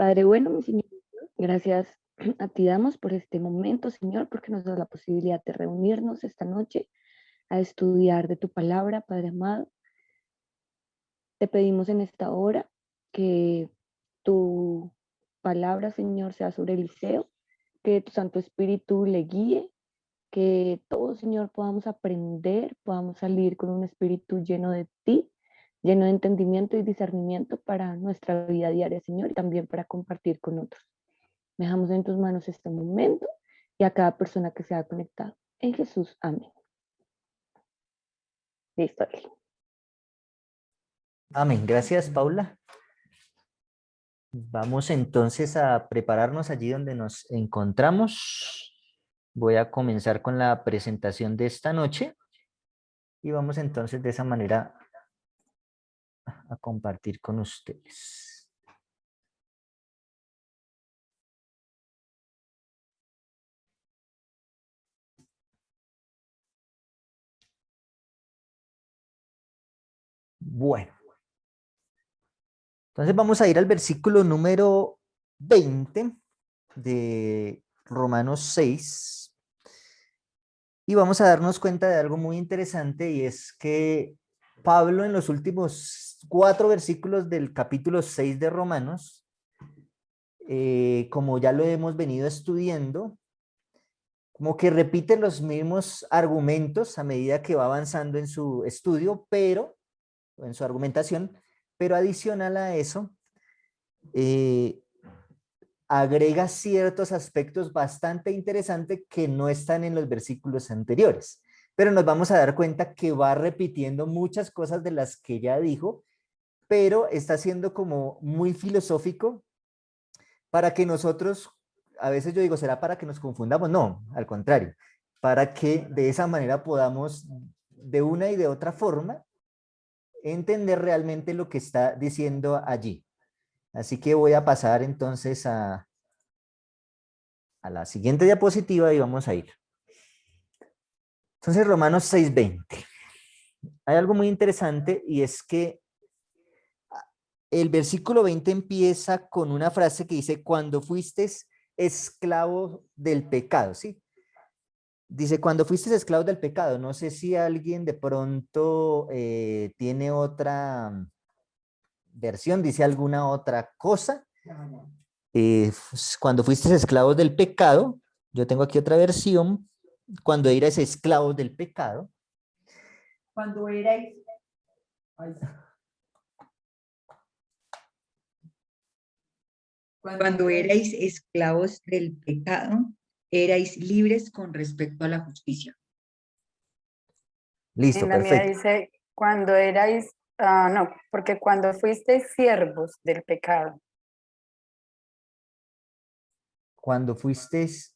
Padre bueno, mi Señor, gracias a ti damos por este momento, Señor, porque nos das la posibilidad de reunirnos esta noche a estudiar de tu palabra, Padre amado. Te pedimos en esta hora que tu palabra, Señor, sea sobre Eliseo, que tu Santo Espíritu le guíe, que todos, Señor, podamos aprender, podamos salir con un espíritu lleno de ti, lleno de entendimiento y discernimiento para nuestra vida diaria, Señor, y también para compartir con otros. Dejamos en tus manos este momento y a cada persona que se ha conectado. En Jesús, amén. Listo. Amén. Gracias, Paula. Vamos entonces a prepararnos allí donde nos encontramos. Voy a comenzar con la presentación de esta noche y vamos entonces de esa manera a compartir con ustedes. Bueno, entonces vamos a ir al versículo número 20 de Romanos 6 y vamos a darnos cuenta de algo muy interesante, y es que Pablo en los últimos 4 versículos del capítulo 6 de Romanos, como ya lo hemos venido estudiando, como que repite los mismos argumentos a medida que va avanzando en su estudio, pero en su argumentación, pero adicional a eso, agrega ciertos aspectos bastante interesantes que no están en los versículos anteriores, pero nos vamos a dar cuenta que va repitiendo muchas cosas de las que ya dijo, pero está siendo como muy filosófico para que nosotros, a veces yo digo, ¿será para que nos confundamos? No, al contrario, para que de esa manera podamos de una y de otra forma entender realmente lo que está diciendo allí. Así que voy a pasar entonces a la siguiente diapositiva y vamos a ir. Entonces, Romanos 6:20. Hay algo muy interesante, y es que el versículo 20 empieza con una frase que dice, cuando fuiste esclavo del pecado, ¿sí? Dice, cuando fuiste esclavo del pecado. No sé si alguien de pronto tiene otra versión, dice alguna otra cosa. Cuando fuiste esclavos del pecado, yo tengo aquí otra versión, cuando erais esclavos del pecado. Cuando erais, cuando erais esclavos del pecado, erais libres con respecto a la justicia. Listo, En la mía perfecto. dice, cuando erais, no, porque cuando fuisteis siervos del pecado. Cuando fuisteis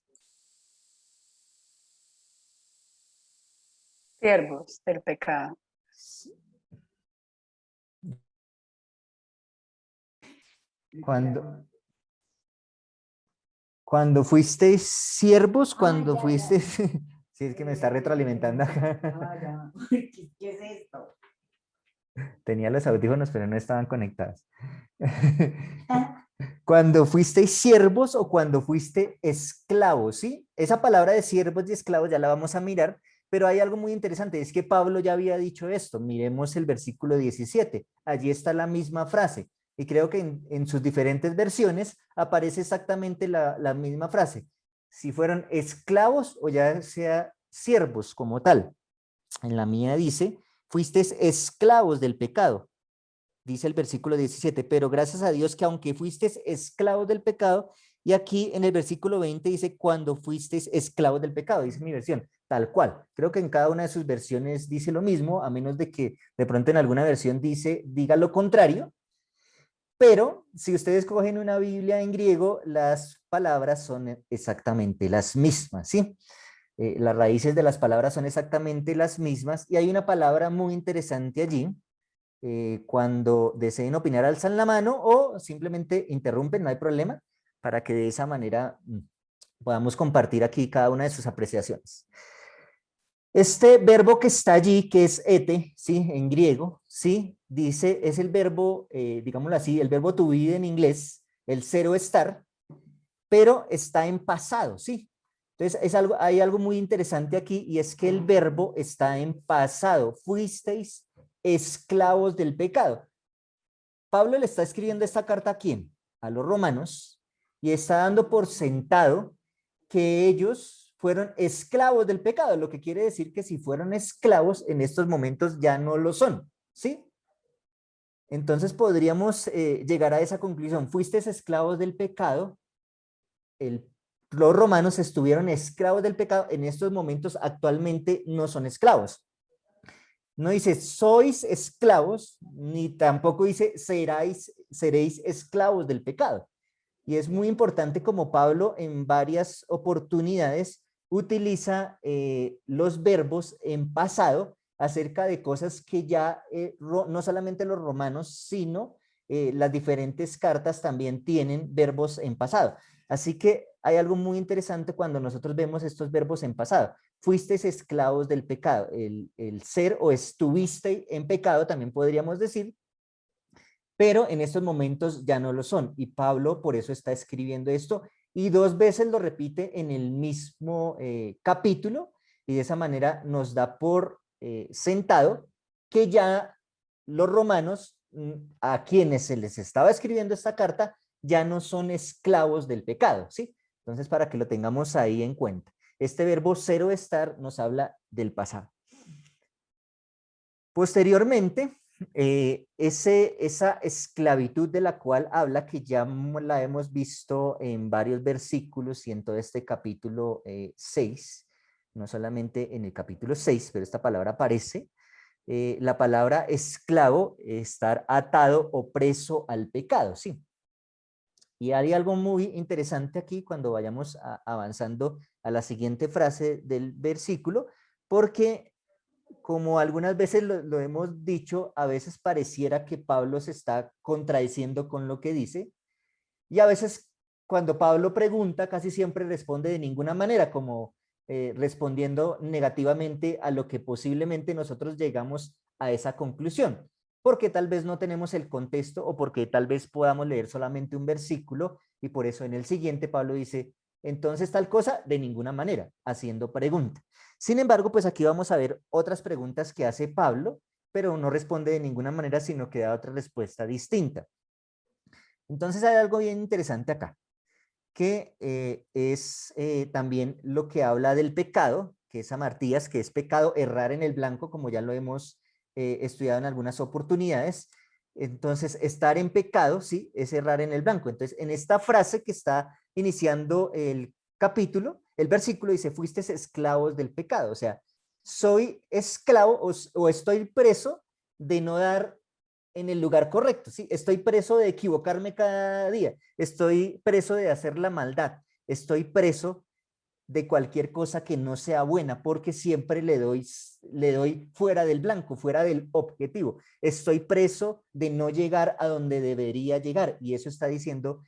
Siervos del pecado. Cuando fuisteis siervos, cuando fuisteis... Sí, es que me está retroalimentando acá. ¿Qué es esto? Tenía los audífonos, pero no estaban conectados. Cuando fuisteis siervos o cuando fuiste esclavos, ¿sí? Esa palabra de siervos y esclavos ya la vamos a mirar, pero hay algo muy interesante, es que Pablo ya había dicho esto. Miremos el versículo 17. Allí está la misma frase, y creo que en sus diferentes versiones aparece exactamente la misma frase. Si fueron esclavos o ya sea siervos como tal. En la mía dice, fuisteis esclavos del pecado. Dice el versículo 17, pero gracias a Dios que aunque fuisteis esclavos del pecado, y aquí en el versículo 20 dice, cuando fuisteis esclavos del pecado, dice mi versión, tal cual. Creo que en cada una de sus versiones dice lo mismo, a menos de que de pronto en alguna versión diga lo contrario, pero si ustedes cogen una Biblia en griego, las palabras son exactamente las mismas, ¿sí? Las raíces de las palabras son exactamente las mismas, y hay una palabra muy interesante allí. Cuando deseen opinar, alzan la mano o simplemente interrumpen, no hay problema, para que de esa manera podamos compartir aquí cada una de sus apreciaciones. Este verbo que está allí, que es ete, ¿sí? En griego, ¿sí? Dice, es el verbo, digámoslo así, el verbo to be en inglés, el ser o estar, pero está en pasado, ¿sí? Entonces hay algo muy interesante aquí y es que el verbo está en pasado. Fuisteis esclavos del pecado. Pablo le está escribiendo esta carta ¿a quién? A los romanos, y está dando por sentado que ellos fueron esclavos del pecado, lo que quiere decir que si fueron esclavos en estos momentos ya no lo son, ¿sí? Entonces podríamos llegar a esa conclusión. Fuisteis esclavos del pecado, los romanos estuvieron esclavos del pecado, en estos momentos actualmente no son esclavos. No dice sois esclavos, ni tampoco dice seréis esclavos del pecado. Y es muy importante como Pablo en varias oportunidades utiliza los verbos en pasado acerca de cosas que ya no solamente los romanos, sino las diferentes cartas también tienen verbos en pasado. Así que hay algo muy interesante cuando nosotros vemos estos verbos en pasado. Fuisteis esclavos del pecado, el ser o estuviste en pecado también podríamos decir, pero en estos momentos ya no lo son. Y Pablo por eso está escribiendo esto y 2 veces lo repite en el mismo capítulo y de esa manera nos da por sentado que ya los romanos a quienes se les estaba escribiendo esta carta ya no son esclavos del pecado, ¿sí? Entonces para que lo tengamos ahí en cuenta. Este verbo ser o estar nos habla del pasado. Posteriormente, esa esclavitud de la cual habla, que ya la hemos visto en varios versículos y en todo este capítulo 6, no solamente en el capítulo 6, pero esta palabra aparece, la palabra esclavo, estar atado o preso al pecado, ¿sí? Y hay algo muy interesante aquí cuando vayamos avanzando a la siguiente frase del versículo, porque como algunas veces lo hemos dicho, a veces pareciera que Pablo se está contradiciendo con lo que dice, y a veces cuando Pablo pregunta, casi siempre responde de ninguna manera, como respondiendo negativamente a lo que posiblemente nosotros llegamos a esa conclusión, porque tal vez no tenemos el contexto o porque tal vez podamos leer solamente un versículo y por eso en el siguiente Pablo dice, entonces tal cosa, de ninguna manera, haciendo pregunta. Sin embargo, pues aquí vamos a ver otras preguntas que hace Pablo, pero no responde de ninguna manera, sino que da otra respuesta distinta. Entonces hay algo bien interesante acá, que es también lo que habla del pecado, que es amartías, que es pecado, errar en el blanco, como ya lo hemos estudiado en algunas oportunidades. Entonces, estar en pecado, sí, es errar en el blanco. Entonces, en esta frase que está iniciando el capítulo, el versículo dice, fuiste esclavos del pecado. O sea, soy esclavo o estoy preso de no dar en el lugar correcto, ¿sí? Estoy preso de equivocarme cada día, estoy preso de hacer la maldad, estoy preso de cualquier cosa que no sea buena, porque siempre le doy fuera del blanco, fuera del objetivo. Estoy preso de no llegar a donde debería llegar, y eso está diciendo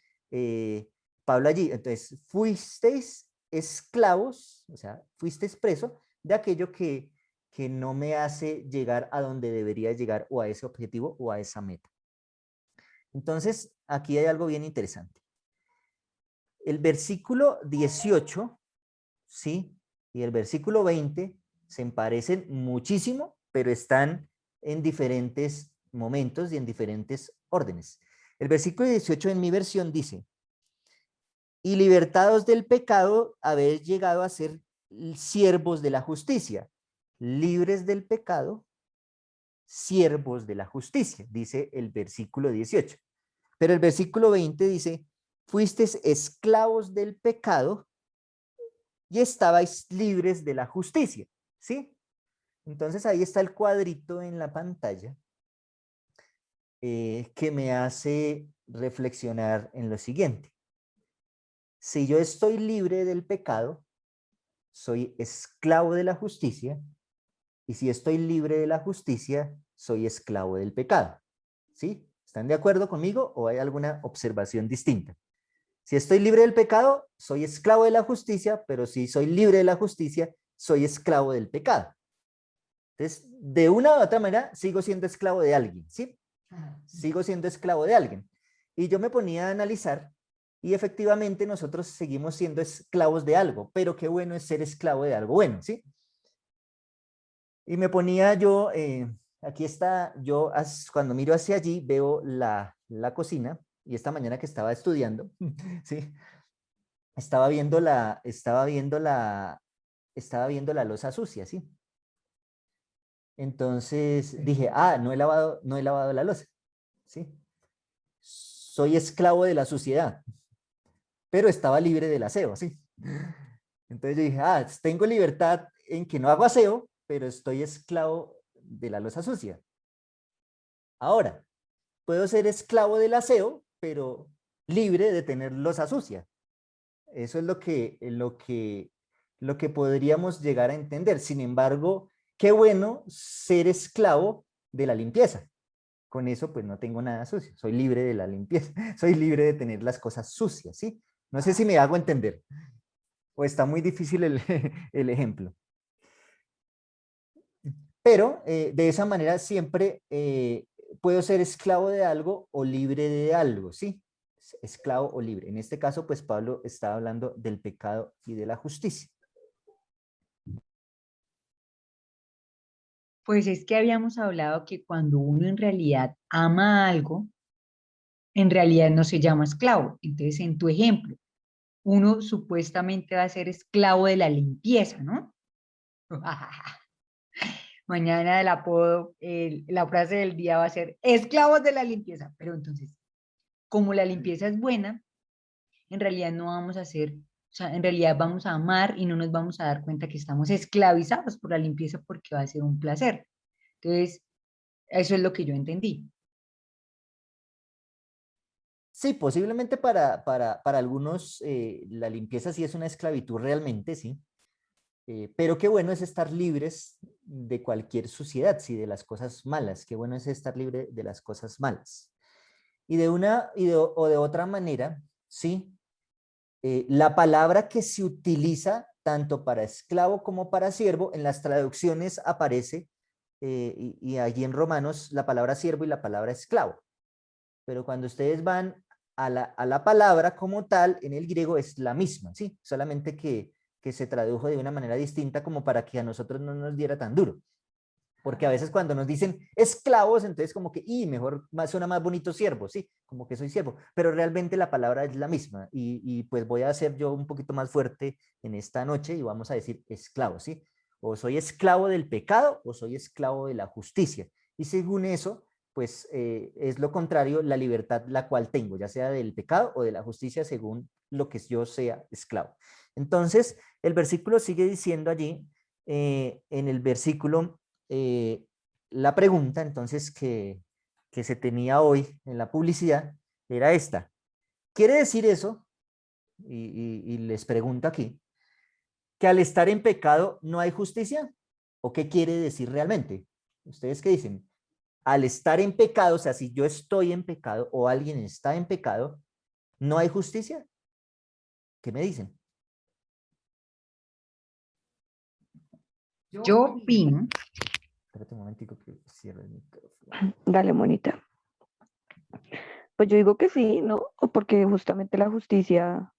Pablo allí. Entonces, fuisteis esclavos, o sea, fuisteis preso de aquello que no me hace llegar a donde debería llegar o a ese objetivo o a esa meta. Entonces, aquí hay algo bien interesante. El versículo 18, ¿sí? Y el versículo 20 se parecen muchísimo, pero están en diferentes momentos y en diferentes órdenes. El versículo 18 en mi versión dice, y libertados del pecado, habéis llegado a ser siervos de la justicia. Libres del pecado, siervos de la justicia, dice el versículo 18. Pero el versículo 20 dice, fuisteis esclavos del pecado y estabais libres de la justicia, ¿sí? Entonces ahí está el cuadrito en la pantalla que me hace reflexionar en lo siguiente. Si yo estoy libre del pecado, soy esclavo de la justicia, y si estoy libre de la justicia, soy esclavo del pecado. ¿Sí? ¿Están de acuerdo conmigo o hay alguna observación distinta? Si estoy libre del pecado, soy esclavo de la justicia, pero si soy libre de la justicia, soy esclavo del pecado. Entonces, de una u otra manera, sigo siendo esclavo de alguien, ¿sí? Sigo siendo esclavo de alguien. Y yo me ponía a analizar y efectivamente nosotros seguimos siendo esclavos de algo, pero qué bueno es ser esclavo de algo bueno, ¿sí? Y me ponía yo, aquí está, yo cuando miro hacia allí veo la cocina y esta mañana que estaba estudiando, ¿sí? Estaba viendo la loza sucia, ¿sí? Entonces dije, no he lavado la loza, ¿sí? Soy esclavo de la suciedad, pero estaba libre del aseo, ¿sí? Entonces yo dije, tengo libertad en que no hago aseo, pero estoy esclavo de la loza sucia. Ahora, puedo ser esclavo del aseo, pero libre de tener loza sucia. Eso es lo que podríamos llegar a entender. Sin embargo, qué bueno ser esclavo de la limpieza. Con eso, pues no tengo nada sucio. Soy libre de la limpieza. Soy libre de tener las cosas sucias, ¿sí? No sé si me hago entender. O está muy difícil el ejemplo. Pero de esa manera siempre puedo ser esclavo de algo o libre de algo, ¿sí? Esclavo o libre. En este caso, pues Pablo está hablando del pecado y de la justicia. Pues es que habíamos hablado que cuando uno en realidad ama algo, en realidad no se llama esclavo. Entonces, en tu ejemplo, uno supuestamente va a ser esclavo de la limpieza, ¿no? Mañana el apodo, la frase del día va a ser esclavos de la limpieza. Pero entonces, como la limpieza es buena, en realidad no vamos a hacer, o sea, en realidad vamos a amar y no nos vamos a dar cuenta que estamos esclavizados por la limpieza porque va a ser un placer. Entonces, eso es lo que yo entendí. Sí, posiblemente para algunos la limpieza sí es una esclavitud realmente, sí. Pero qué bueno es estar libres de cualquier suciedad, sí, de las cosas malas. Qué bueno es estar libre de las cosas malas. Y de una o de otra manera, sí, la palabra que se utiliza tanto para esclavo como para siervo, en las traducciones aparece, y allí en Romanos, la palabra siervo y la palabra esclavo. Pero cuando ustedes van a la palabra como tal, en el griego es la misma, ¿sí? Solamente que se tradujo de una manera distinta como para que a nosotros no nos diera tan duro. Porque a veces cuando nos dicen esclavos, entonces como que, mejor suena más bonito siervo, sí, como que soy siervo, pero realmente la palabra es la misma y pues voy a hacer yo un poquito más fuerte en esta noche y vamos a decir esclavo, sí, o soy esclavo del pecado o soy esclavo de la justicia. Y según eso, pues es lo contrario, la libertad la cual tengo, ya sea del pecado o de la justicia, según lo que yo sea esclavo. Entonces, el versículo sigue diciendo allí, en el versículo la pregunta entonces que se tenía hoy en la publicidad era esta. ¿Quiere decir eso? Y les pregunto aquí, que al estar en pecado no hay justicia. ¿O qué quiere decir realmente? ¿Ustedes qué dicen? Al estar en pecado, o sea, si yo estoy en pecado o alguien está en pecado, ¿no hay justicia? ¿Qué me dicen? Yo opino, Espérate un momentico que cierre el micrófono. Dale, monita. Pues yo digo que sí, ¿no? Porque justamente la justicia,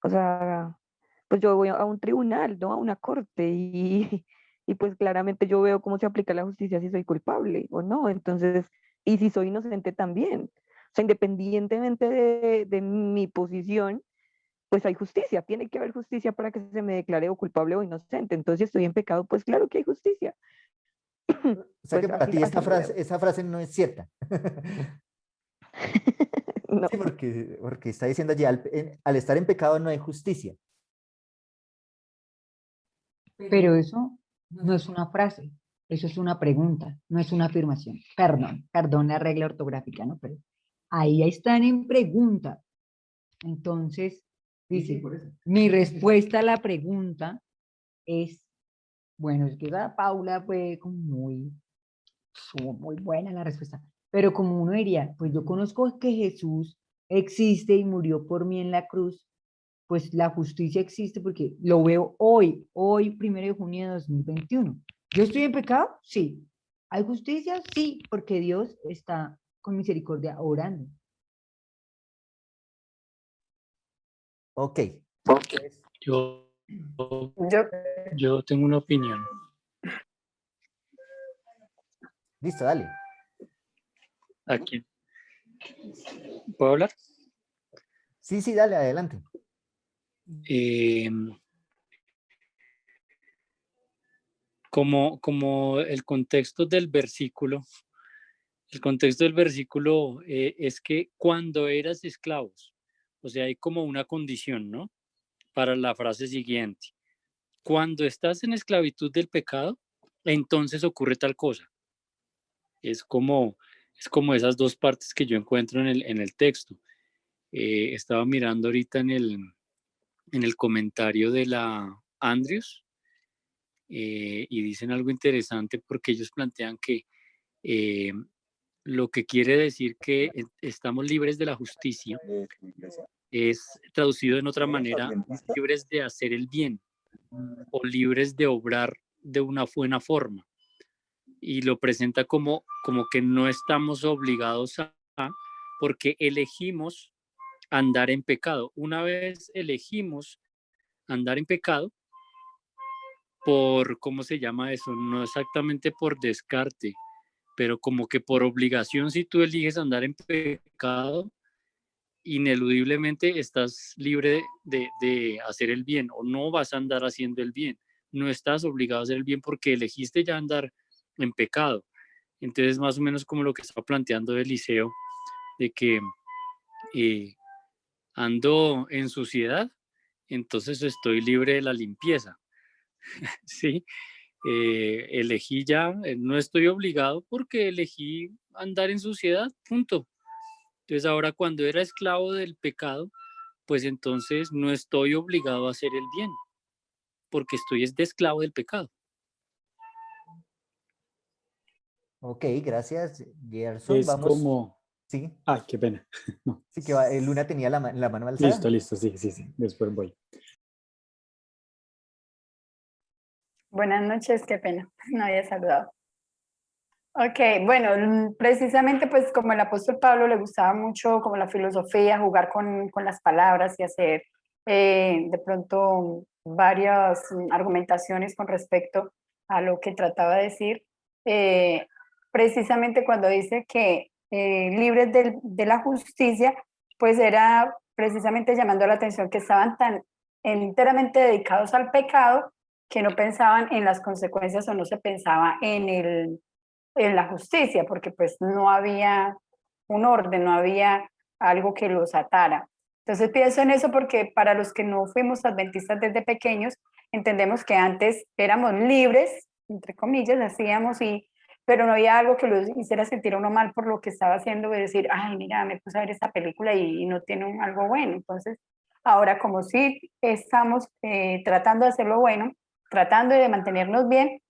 o sea, pues yo voy a un tribunal, ¿no? A una corte y pues claramente yo veo cómo se aplica la justicia si soy culpable o no. Entonces, y si soy inocente también. O sea, independientemente de mi posición, pues hay justicia. Tiene que haber justicia para que se me declare o culpable o inocente. Entonces, si estoy en pecado, pues claro que hay justicia. O sea que Pues para así, ti así lo veo. esa frase no es cierta. No. Sí, porque está diciendo allí, al estar en pecado no hay justicia. pero eso no es una frase, eso es una pregunta, no es una afirmación. Perdón la regla ortográfica, ¿no? Pero ahí están en pregunta. Entonces, dice, mi respuesta a la pregunta es, bueno, es que esa Paula fue como muy buena la respuesta, pero como uno diría, pues yo conozco que Jesús existe y murió por mí en la cruz, pues la justicia existe porque lo veo hoy, 1 de junio de 2021. ¿Yo estoy en pecado? Sí. ¿Hay justicia? Sí, porque Dios está con misericordia orando. Ok. Yo, Yo, yo tengo una opinión. Listo, dale. Aquí. ¿Puedo hablar? Sí, sí, dale, adelante. Eh, como el contexto del versículo, es que cuando eras esclavos, o sea, hay como una condición, ¿no? Para la frase siguiente. Cuando estás en esclavitud del pecado, entonces ocurre tal cosa. Es como, es como esas dos partes que yo encuentro en el texto. Estaba mirando ahorita en el comentario de la Andrews y dicen algo interesante porque ellos plantean que eh, lo que quiere decir que estamos libres de la justicia es traducido en otra manera, libres de hacer el bien o libres de obrar de una buena forma. Y lo presenta como que no estamos obligados porque elegimos andar en pecado. Una vez elegimos andar en pecado, por, ¿cómo se llama eso? No exactamente por descarte, pero como que por obligación, si tú eliges andar en pecado, ineludiblemente estás libre de hacer el bien o no vas a andar haciendo el bien. No estás obligado a hacer el bien porque elegiste ya andar en pecado. Entonces, más o menos como lo que estaba planteando Eliseo, de que eh, ando en suciedad, entonces estoy libre de la limpieza, ¿sí? Elegí ya, no estoy obligado porque elegí andar en suciedad, punto. Entonces ahora cuando era esclavo del pecado, pues entonces no estoy obligado a hacer el bien, porque estoy de esclavo del pecado. Ok, gracias, Gerson. Es Vamos. como... Sí, Ah, qué pena. No. sí que Luna tenía la mano Listo, alzada. listo, sí, sí, sí. Después voy. buenas noches, qué pena, no había saludado. Ok, bueno, precisamente pues como el apóstol Pablo le gustaba mucho como la filosofía, jugar con las palabras y hacer de pronto varias argumentaciones con respecto a lo que trataba de decir, eh, precisamente cuando dice que libres de la justicia, pues era precisamente llamando la atención que estaban tan enteramente dedicados al pecado que no pensaban en las consecuencias o no se pensaba en la justicia, porque pues no había un orden, no había algo que los atara. Entonces pienso en eso porque para los que no fuimos adventistas desde pequeños, entendemos que antes éramos libres, entre comillas, hacíamos pero no había algo que los hiciera sentir a uno mal por lo que estaba haciendo y decir, ay, mira, me puse a ver esta película y no tiene algo bueno. Entonces, ahora como sí estamos tratando de hacerlo bueno, tratando de mantenernos bien,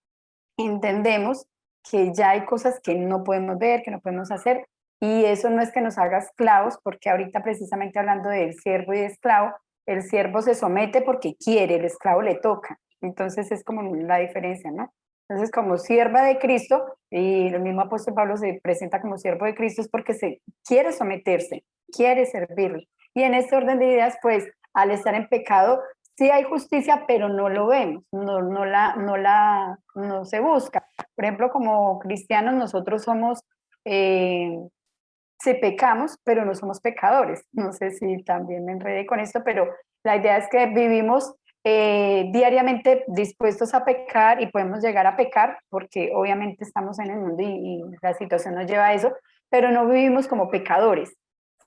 entendemos que ya hay cosas que no podemos ver, que no podemos hacer, y eso no es que nos haga esclavos, porque ahorita precisamente hablando del siervo y de esclavo, el siervo se somete porque quiere, el esclavo le toca, entonces es como la diferencia, ¿no? Entonces, como sierva de Cristo, y el mismo apóstol Pablo se presenta como siervo de Cristo, es porque se quiere someterse, quiere servirle. Y en este orden de ideas, pues, al estar en pecado, sí hay justicia, pero no lo vemos, no se busca. Por ejemplo, como cristianos nosotros somos, si pecamos, pero no somos pecadores. No sé si también me enredé con esto, pero la idea es que vivimos diariamente dispuestos a pecar y podemos llegar a pecar porque obviamente estamos en el mundo y la situación nos lleva a eso, pero no vivimos como pecadores.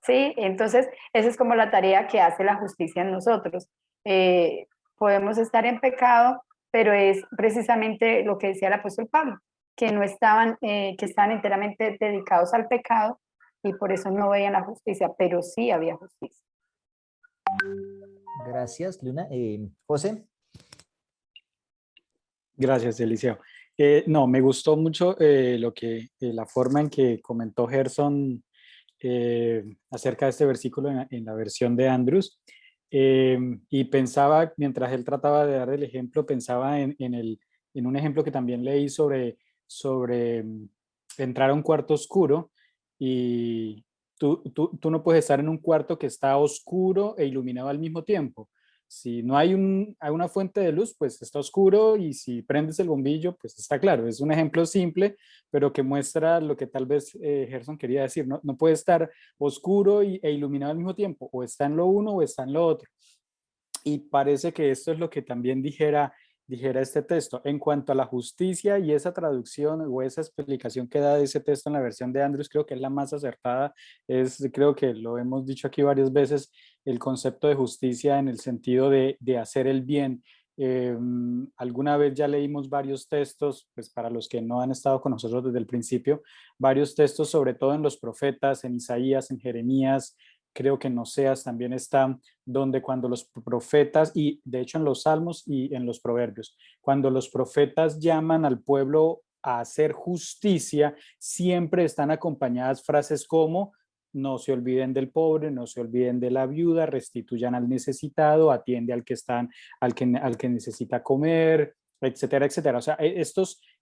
¿Sí? Entonces, esa es como la tarea que hace la justicia en nosotros. Eh, Podemos estar en pecado, pero es precisamente lo que decía el apóstol Pablo, que no estaban, que estaban enteramente dedicados al pecado y por eso no veían la justicia, pero sí había justicia. Gracias, Luna. José. Gracias, Eliseo. No, me gustó mucho la forma en que comentó Gerson acerca de este versículo en la versión de Andrews. Y pensaba, mientras él trataba de dar el ejemplo, pensaba en un ejemplo que también leí sobre entrar a un cuarto oscuro y tú no puedes estar en un cuarto que está oscuro e iluminado al mismo tiempo. Si no hay una fuente de luz, pues está oscuro, y si prendes el bombillo, pues está claro. Es un ejemplo simple, pero que muestra lo que tal vez Gerson quería decir. No, no puede estar oscuro e iluminado al mismo tiempo. O está en lo uno o está en lo otro. Y parece que esto es lo que también dijera este texto. En cuanto a la justicia, y esa traducción o esa explicación que da de ese texto en la versión de Andrews, creo que es la más acertada. Creo que lo hemos dicho aquí varias veces, el concepto de justicia en el sentido de hacer el bien. Alguna vez ya leímos varios textos, pues para los que no han estado con nosotros desde el principio, varios textos, sobre todo en los profetas, en Isaías, en Jeremías, creo que en Oseas también está, donde cuando los profetas, y de hecho en los Salmos y en los Proverbios, cuando los profetas llaman al pueblo a hacer justicia, siempre están acompañadas frases como: no se olviden del pobre, no se olviden de la viuda, restituyan al necesitado, atiende al que necesita comer, etcétera, etcétera. O sea,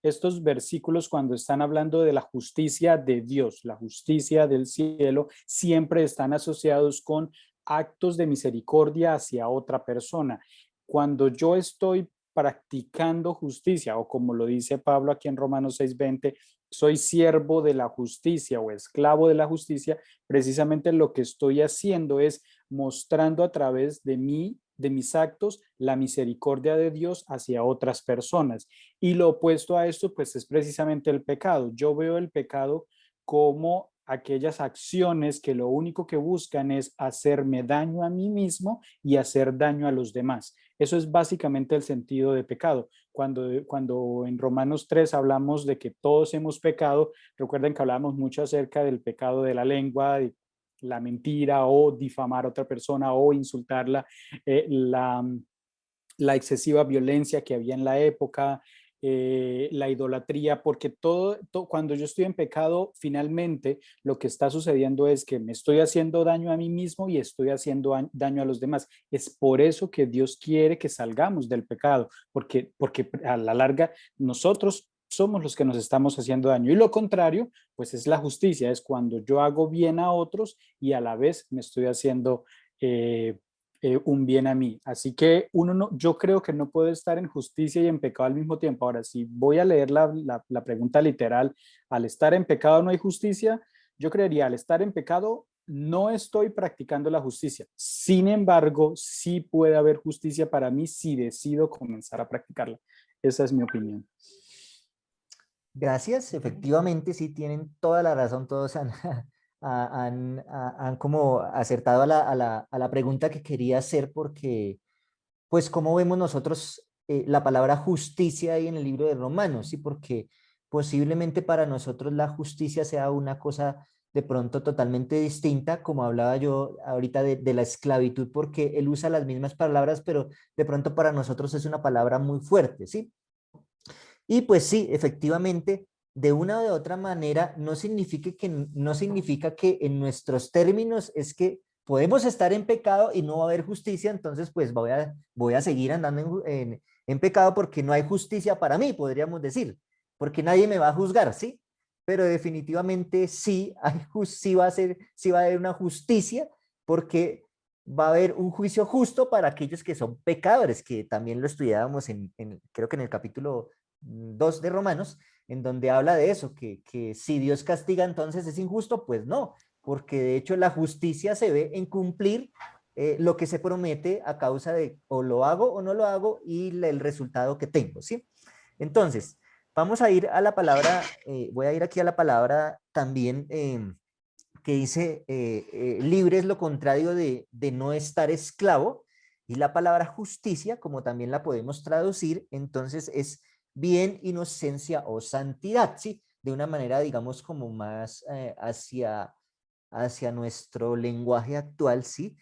estos versículos, cuando están hablando de la justicia de Dios, la justicia del cielo, siempre están asociados con actos de misericordia hacia otra persona. Cuando yo estoy practicando justicia, o como lo dice Pablo aquí en Romanos 6:20, soy siervo de la justicia o esclavo de la justicia, precisamente lo que estoy haciendo es mostrando a través de mí, de mis actos, la misericordia de Dios hacia otras personas. Y lo opuesto a esto, pues es precisamente el pecado. Yo veo el pecado como aquellas acciones que lo único que buscan es hacerme daño a mí mismo y hacer daño a los demás. Eso es básicamente el sentido de pecado. Cuando en Romanos 3 hablamos de que todos hemos pecado, recuerden que hablamos mucho acerca del pecado de la lengua, de la mentira, o difamar a otra persona, o insultarla, la excesiva violencia que había en la época, la idolatría, porque cuando yo estoy en pecado, finalmente lo que está sucediendo es que me estoy haciendo daño a mí mismo y estoy haciendo daño a los demás. Es por eso que Dios quiere que salgamos del pecado, porque a la larga nosotros somos los que nos estamos haciendo daño. Y lo contrario, pues es la justicia, es cuando yo hago bien a otros y a la vez me estoy haciendo un bien a mí. Así que yo creo que no puedo estar en justicia y en pecado al mismo tiempo. Ahora, si voy a leer la pregunta literal, al estar en pecado no hay justicia, yo creería: al estar en pecado no estoy practicando la justicia. Sin embargo, sí puede haber justicia para mí si decido comenzar a practicarla. Esa es mi opinión. Gracias, efectivamente sí tienen toda la razón, todos han como acertado a la pregunta que quería hacer, porque pues cómo vemos nosotros la palabra justicia ahí en el libro de Romanos, ¿sí? Porque posiblemente para nosotros la justicia sea una cosa de pronto totalmente distinta, como hablaba yo ahorita de la esclavitud, porque él usa las mismas palabras, pero de pronto para nosotros es una palabra muy fuerte, ¿sí? Y pues sí, efectivamente, de una o de otra manera, no significa que en nuestros términos es que podemos estar en pecado y no va a haber justicia, entonces pues voy a seguir andando en pecado porque no hay justicia para mí, podríamos decir, porque nadie me va a juzgar, ¿sí? Pero definitivamente sí, sí va a haber una justicia, porque va a haber un juicio justo para aquellos que son pecadores, que también lo estudiábamos creo que en el capítulo 2 de Romanos, en donde habla de eso, que si Dios castiga entonces es injusto, pues no, porque de hecho la justicia se ve en cumplir lo que se promete a causa de o lo hago o no lo hago y el resultado que tengo, ¿sí? Entonces, vamos a ir a la palabra, voy a ir aquí a la palabra también que dice, libre es lo contrario de no estar esclavo, y la palabra justicia, como también la podemos traducir, entonces es bien, inocencia o santidad, ¿sí? De una manera, digamos, como más hacia nuestro lenguaje actual, ¿sí?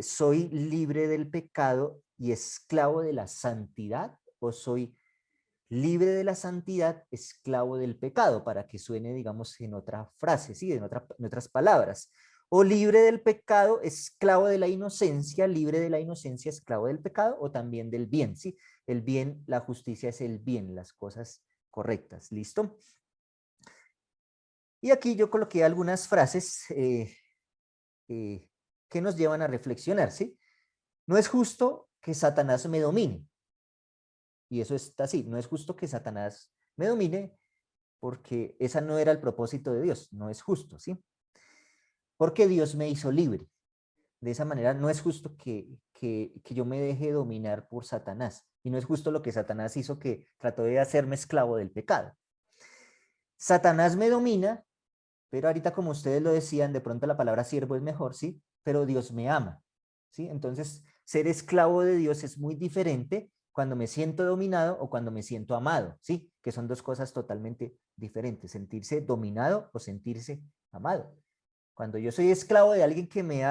¿Soy libre del pecado y esclavo de la santidad, o soy libre de la santidad, esclavo del pecado, para que suene, digamos, en otra frase, ¿sí? En otras palabras? O libre del pecado, esclavo de la inocencia, libre de la inocencia, esclavo del pecado, o también del bien, ¿sí? El bien, la justicia es el bien, las cosas correctas, ¿listo? Y aquí yo coloqué algunas frases que nos llevan a reflexionar, ¿sí? No es justo que Satanás me domine. Y eso está así, no es justo que Satanás me domine porque esa no era el propósito de Dios, no es justo, ¿sí? Porque Dios me hizo libre. De esa manera no es justo que yo me deje dominar por Satanás. Y no es justo lo que Satanás hizo, que trató de hacerme esclavo del pecado. Satanás me domina, pero ahorita como ustedes lo decían, de pronto la palabra siervo es mejor, ¿sí? Pero Dios me ama, ¿sí? Entonces, ser esclavo de Dios es muy diferente cuando me siento dominado o cuando me siento amado, ¿sí? Que son dos cosas totalmente diferentes, sentirse dominado o sentirse amado. Cuando yo soy esclavo de alguien que me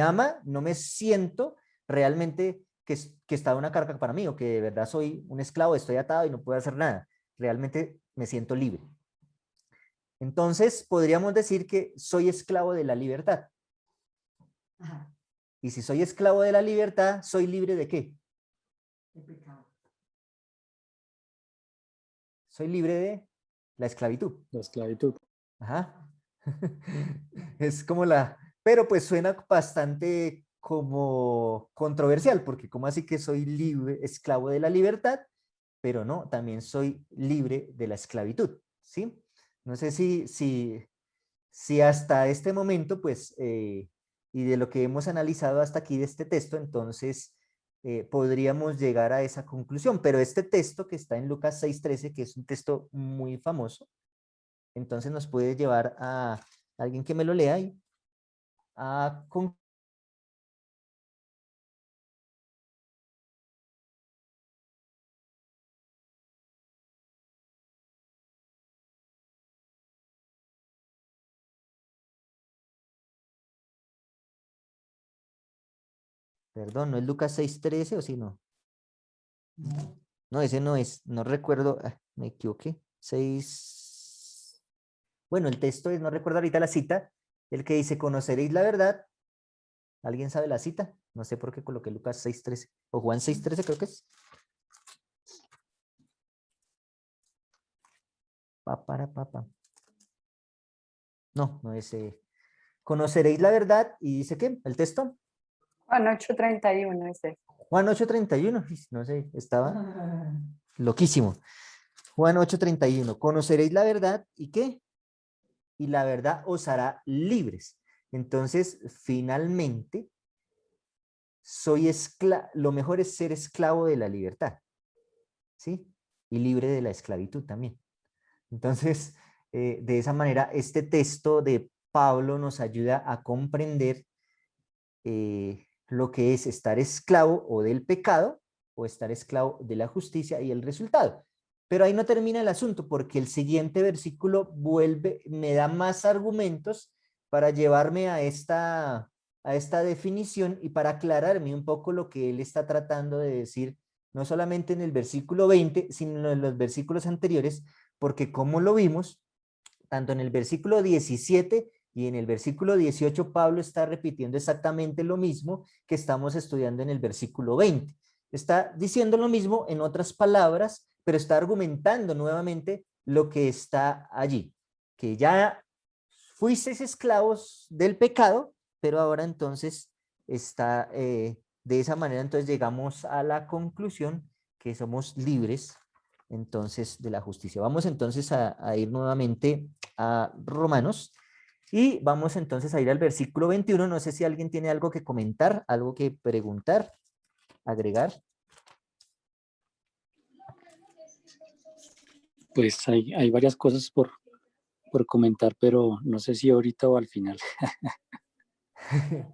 ama, no me siento realmente que está una carga para mí o que de verdad soy un esclavo, estoy atado y no puedo hacer nada. Realmente me siento libre. Entonces, podríamos decir que soy esclavo de la libertad. Ajá, Y si soy esclavo de la libertad, ¿soy libre de qué? el pecado. Soy libre de la esclavitud. La esclavitud. Ajá. Es como la... Pero pues suena bastante como controversial, porque como así que soy libre, esclavo de la libertad, pero no, también soy libre de la esclavitud, ¿sí? No sé si hasta este momento, pues, y de lo que hemos analizado hasta aquí de este texto, entonces podríamos llegar a esa conclusión. Pero este texto que está en Lucas 6:13, que es un texto muy famoso, entonces nos puede llevar a alguien que me lo lea y a perdón, ¿no es Lucas 6:13 o sí no? No. No, ese no es, no recuerdo, me equivoqué. 6. Bueno, el texto es, no recuerdo ahorita la cita, el que dice, conoceréis la verdad. ¿Alguien sabe la cita? No sé por qué coloqué Lucas 6:13 o Juan 6:13 creo que es. Pa. No, no es. Conoceréis la verdad y dice ¿qué? ¿El texto? Juan 8:31 ese. Juan 8:31. No sé, estaba loquísimo. Juan 8:31. Conoceréis la verdad y ¿qué? Y la verdad os hará libres. Entonces, finalmente, lo mejor es ser esclavo de la libertad, ¿sí? Y libre de la esclavitud también. Entonces, de esa manera, este texto de Pablo nos ayuda a comprender lo que es estar esclavo o del pecado o estar esclavo de la justicia y el resultado. Pero ahí no termina el asunto, porque el siguiente versículo me da más argumentos para llevarme a esta definición y para aclararme un poco lo que él está tratando de decir, no solamente en el versículo 20, sino en los versículos anteriores, porque como lo vimos, tanto en el versículo 17 y en el versículo 18, Pablo está repitiendo exactamente lo mismo que estamos estudiando en el versículo 20. Está diciendo lo mismo en otras palabras, pero está argumentando nuevamente lo que está allí, que ya fuisteis esclavos del pecado, pero ahora entonces está de esa manera, entonces llegamos a la conclusión que somos libres entonces de la justicia. Vamos entonces a ir nuevamente a Romanos y vamos entonces a ir al versículo 21. No sé si alguien tiene algo que comentar, algo que preguntar, agregar. Pues hay varias cosas por comentar, pero no sé si ahorita o al final.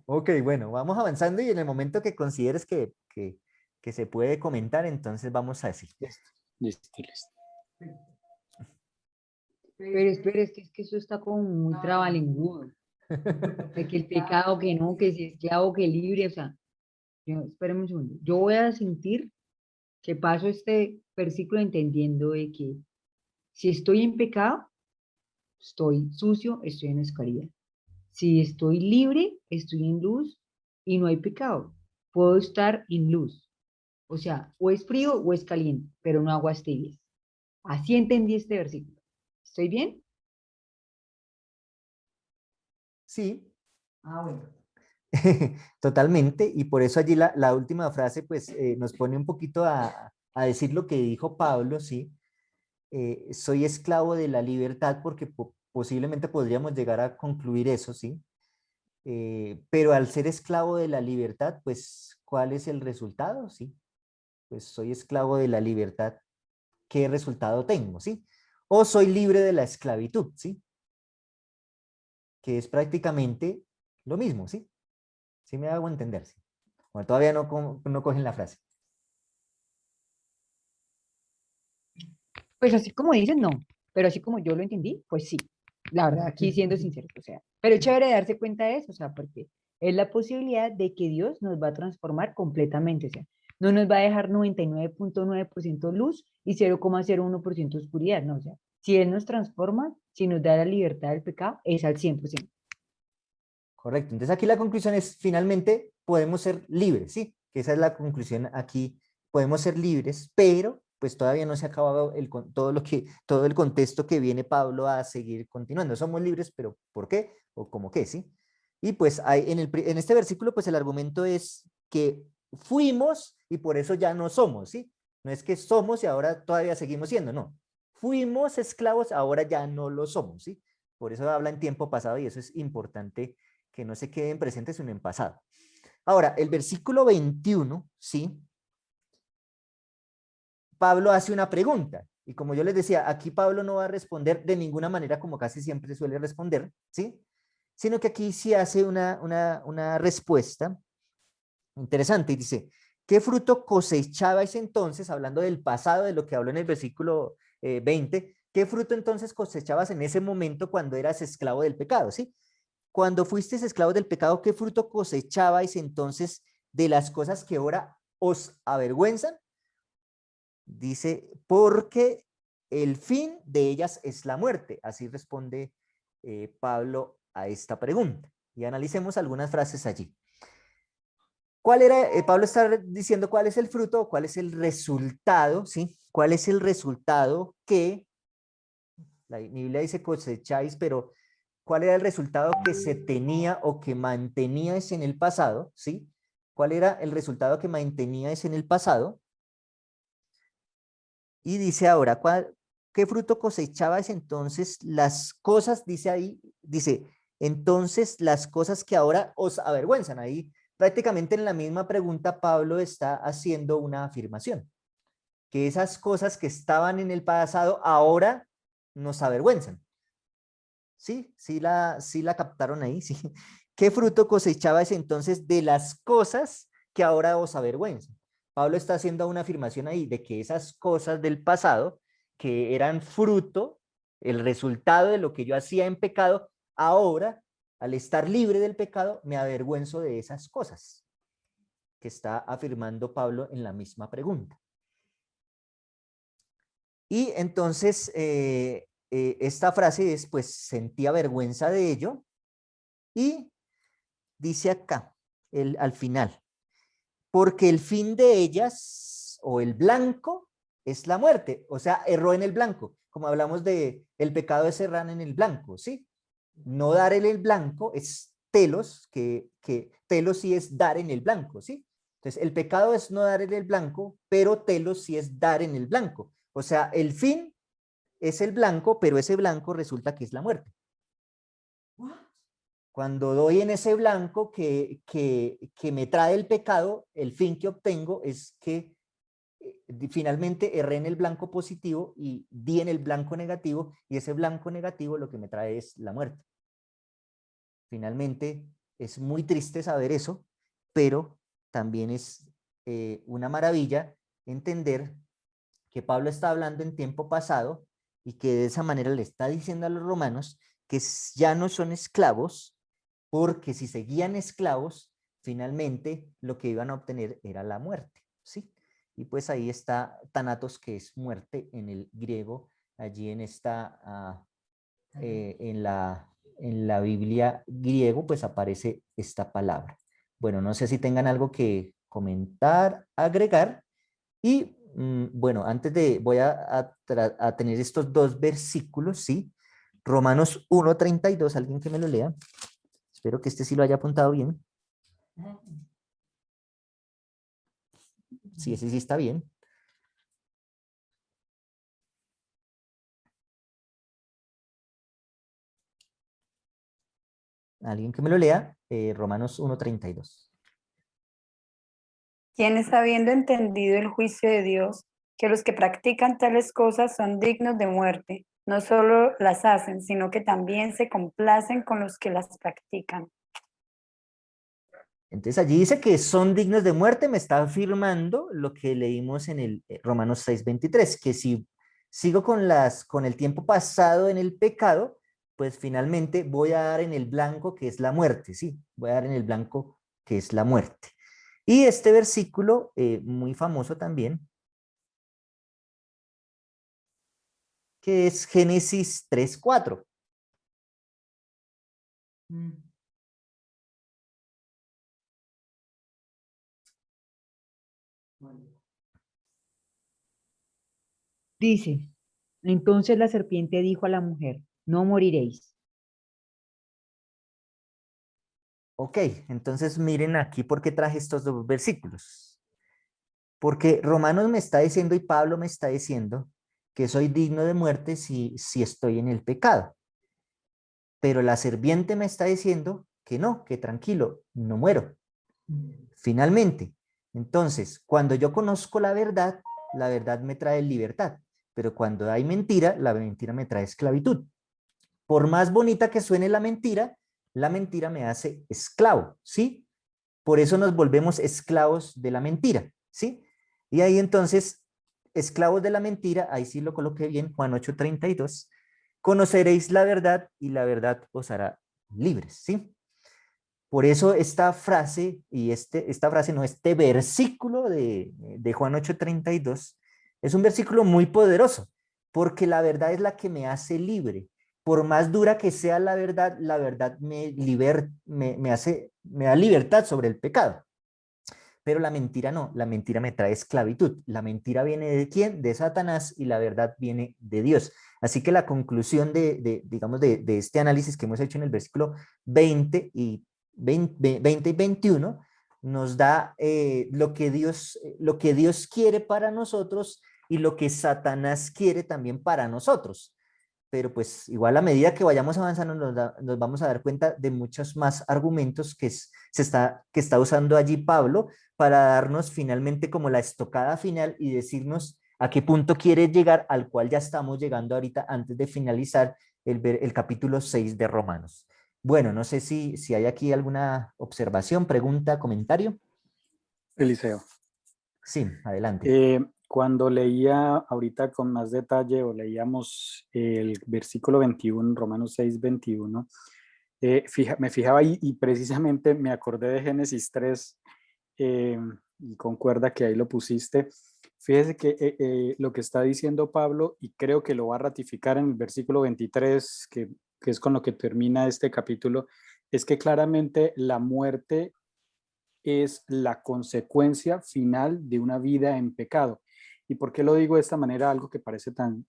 Ok, bueno, vamos avanzando y en el momento que consideres que se puede comentar, entonces vamos a decir. Listo, listo. Pero espera, es que eso está como muy trabalengudo. De que el pecado, que no, que si esclavo, que libre, o sea, espérame un segundo. Yo voy a sentir que paso este versículo entendiendo de que si estoy en pecado, estoy sucio, estoy en escaría. Si estoy libre, estoy en luz y no hay pecado. Puedo estar en luz. O sea, o es frío o es caliente, pero no aguas tibias. Así entendí este versículo. ¿Estoy bien? Sí, Ah, bueno. totalmente. Y por eso allí la última frase pues nos pone un poquito a decir lo que dijo Pablo, ¿sí? Soy esclavo de la libertad porque posiblemente podríamos llegar a concluir eso, ¿sí? Pero al ser esclavo de la libertad, pues, ¿cuál es el resultado? Sí, pues soy esclavo de la libertad. ¿Qué resultado tengo? ¿Sí? O soy libre de la esclavitud, ¿sí? Que es prácticamente lo mismo, ¿sí? ¿Sí me hago entender? ¿Sí? Bueno, todavía no cogen la frase. Pues así como dicen, no, pero así como yo lo entendí, pues sí, la verdad, aquí siendo sinceros, o sea, pero es chévere darse cuenta de eso, o sea, porque es la posibilidad de que Dios nos va a transformar completamente, o sea, no nos va a dejar 99.9% luz y 0,01% oscuridad, no, o sea, si Él nos transforma, si nos da la libertad del pecado, es al 100%. Correcto. Entonces aquí la conclusión es, finalmente, podemos ser libres, ¿sí? Que esa es la conclusión aquí. Podemos ser libres, pero pues todavía no se ha acabado todo el contexto que viene Pablo a seguir continuando. Somos libres, pero ¿por qué? O como qué, ¿sí? Y pues en este versículo, pues el argumento es que fuimos y por eso ya no somos, ¿sí? No es que somos y ahora todavía seguimos siendo, no. Fuimos esclavos, ahora ya no lo somos, ¿sí? Por eso habla en tiempo pasado y eso es importante que no se quede en presente, sino en pasado. Ahora, el versículo 21, ¿sí? Pablo hace una pregunta, y como yo les decía, aquí Pablo no va a responder de ninguna manera como casi siempre suele responder, ¿sí? Sino que aquí sí hace una respuesta interesante y dice, ¿qué fruto cosechabais entonces, hablando del pasado, de lo que habló en el versículo 20, qué fruto entonces cosechabas en ese momento cuando eras esclavo del pecado, ¿sí? Cuando fuisteis esclavos del pecado, ¿qué fruto cosechabais entonces de las cosas que ahora os avergüenzan? Dice, porque el fin de ellas es la muerte. Así responde Pablo a esta pregunta. Y analicemos algunas frases allí. ¿Cuál era? Pablo está diciendo cuál es el fruto, cuál es el resultado, ¿sí? ¿Cuál es el resultado que, la Biblia dice cosecháis, pero cuál era el resultado que se tenía o que manteníais en el pasado, ¿sí? ¿Cuál era el resultado que manteníais en el pasado? Y dice ahora, ¿qué fruto cosechabais entonces las cosas, dice ahí, dice, entonces las cosas que ahora os avergüenzan? Ahí prácticamente en la misma pregunta Pablo está haciendo una afirmación, que esas cosas que estaban en el pasado ahora nos avergüenzan. Sí, sí la captaron ahí, sí. ¿Qué fruto cosechabais entonces de las cosas que ahora os avergüenzan? Pablo está haciendo una afirmación ahí de que esas cosas del pasado, que eran fruto, el resultado de lo que yo hacía en pecado, ahora, al estar libre del pecado, me avergüenzo de esas cosas que está afirmando Pablo en la misma pregunta. Y entonces, esta frase es, pues, sentía vergüenza de ello y dice acá, al final, porque el fin de ellas o el blanco es la muerte, o sea, erró en el blanco, como hablamos de el pecado es errar en el blanco, ¿sí? No dar en el blanco es telos, que telos sí es dar en el blanco, ¿sí? Entonces, el pecado es no dar en el blanco, pero telos sí es dar en el blanco. O sea, el fin es el blanco, pero ese blanco resulta que es la muerte. Cuando doy en ese blanco que me trae el pecado, el fin que obtengo es que finalmente erré en el blanco positivo y di en el blanco negativo, y ese blanco negativo lo que me trae es la muerte. Finalmente, es muy triste saber eso, pero también es una maravilla entender que Pablo está hablando en tiempo pasado y que de esa manera le está diciendo a los romanos que ya no son esclavos, porque si seguían esclavos, finalmente lo que iban a obtener era la muerte, ¿sí? Y pues ahí está Thanatos, que es muerte en el griego, allí en esta, en la Biblia griego, pues aparece esta palabra. Bueno, no sé si tengan algo que comentar, agregar, y bueno, voy a tener estos dos versículos, ¿sí? Romanos 1:32, alguien que me lo lea. Espero que este sí lo haya apuntado bien. Sí, ese sí está bien. Alguien que me lo lea, Romanos 1:32. Quienes habiendo entendido el juicio de Dios, que los que practican tales cosas son dignos de muerte, no solo las hacen, sino que también se complacen con los que las practican. Entonces allí dice que son dignos de muerte, me está afirmando lo que leímos en el Romanos 6:23, que si sigo con el tiempo pasado en el pecado, pues finalmente voy a dar en el blanco que es la muerte, sí, voy a dar en el blanco que es la muerte. Y este versículo, muy famoso también, que es Génesis 3:4. Dice, entonces la serpiente dijo a la mujer, no moriréis. Ok, entonces miren aquí por qué traje estos dos versículos. Porque Romanos me está diciendo y Pablo me está diciendo que soy digno de muerte si estoy en el pecado. Pero la serpiente me está diciendo que no, que tranquilo, no muero. Finalmente, entonces, cuando yo conozco la verdad me trae libertad. Pero cuando hay mentira, la mentira me trae esclavitud. Por más bonita que suene la mentira me hace esclavo, ¿sí? Por eso nos volvemos esclavos de la mentira, ¿sí? Y ahí entonces, esclavos de la mentira, ahí sí lo coloqué bien, Juan 8:32, conoceréis la verdad y la verdad os hará libres, ¿sí? Por eso esta frase, y esta frase no, este versículo de Juan 8:32, es un versículo muy poderoso, porque la verdad es la que me hace libre. Por más dura que sea la verdad me da libertad sobre el pecado. Pero la mentira no, la mentira me trae esclavitud. La mentira viene de quién? De Satanás, y la verdad viene de Dios. Así que la conclusión digamos, de este análisis que hemos hecho en el versículo 20 y 21 nos da lo que Dios quiere para nosotros y lo que Satanás quiere también para nosotros. Pero pues igual a medida que vayamos avanzando nos vamos a dar cuenta de muchos más argumentos que está usando allí Pablo para darnos finalmente como la estocada final y decirnos a qué punto quiere llegar, al cual ya estamos llegando ahorita antes de finalizar el capítulo 6 de Romanos. Bueno, no sé si hay aquí alguna observación, pregunta, comentario. Eliseo. Sí, adelante. Cuando leía ahorita con más detalle o leíamos el versículo 21, Romanos 6:21, me fijaba ahí y precisamente me acordé de Génesis 3, y concuerda que ahí lo pusiste. Fíjese que lo que está diciendo Pablo, y creo que lo va a ratificar en el versículo 23, que es con lo que termina este capítulo, es que claramente la muerte es la consecuencia final de una vida en pecado. ¿Y por qué lo digo de esta manera? Algo que parece tan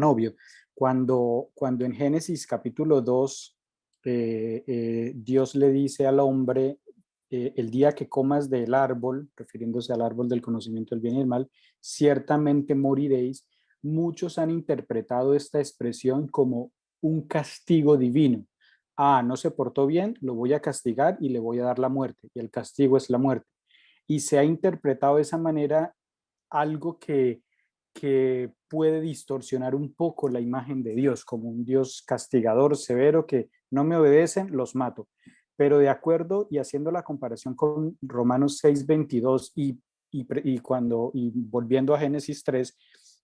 obvio. Cuando en Génesis capítulo 2, Dios le dice al hombre, el día que comas del árbol, refiriéndose al árbol del conocimiento del bien y el mal, ciertamente moriréis. Muchos han interpretado esta expresión como un castigo divino. No se portó bien, lo voy a castigar y le voy a dar la muerte, y el castigo es la muerte. Y se ha interpretado de esa manera algo que puede distorsionar un poco la imagen de Dios, como un Dios castigador, severo, que no me obedecen, los mato. Pero de acuerdo y haciendo la comparación con Romanos 6:22 y volviendo a Génesis 3,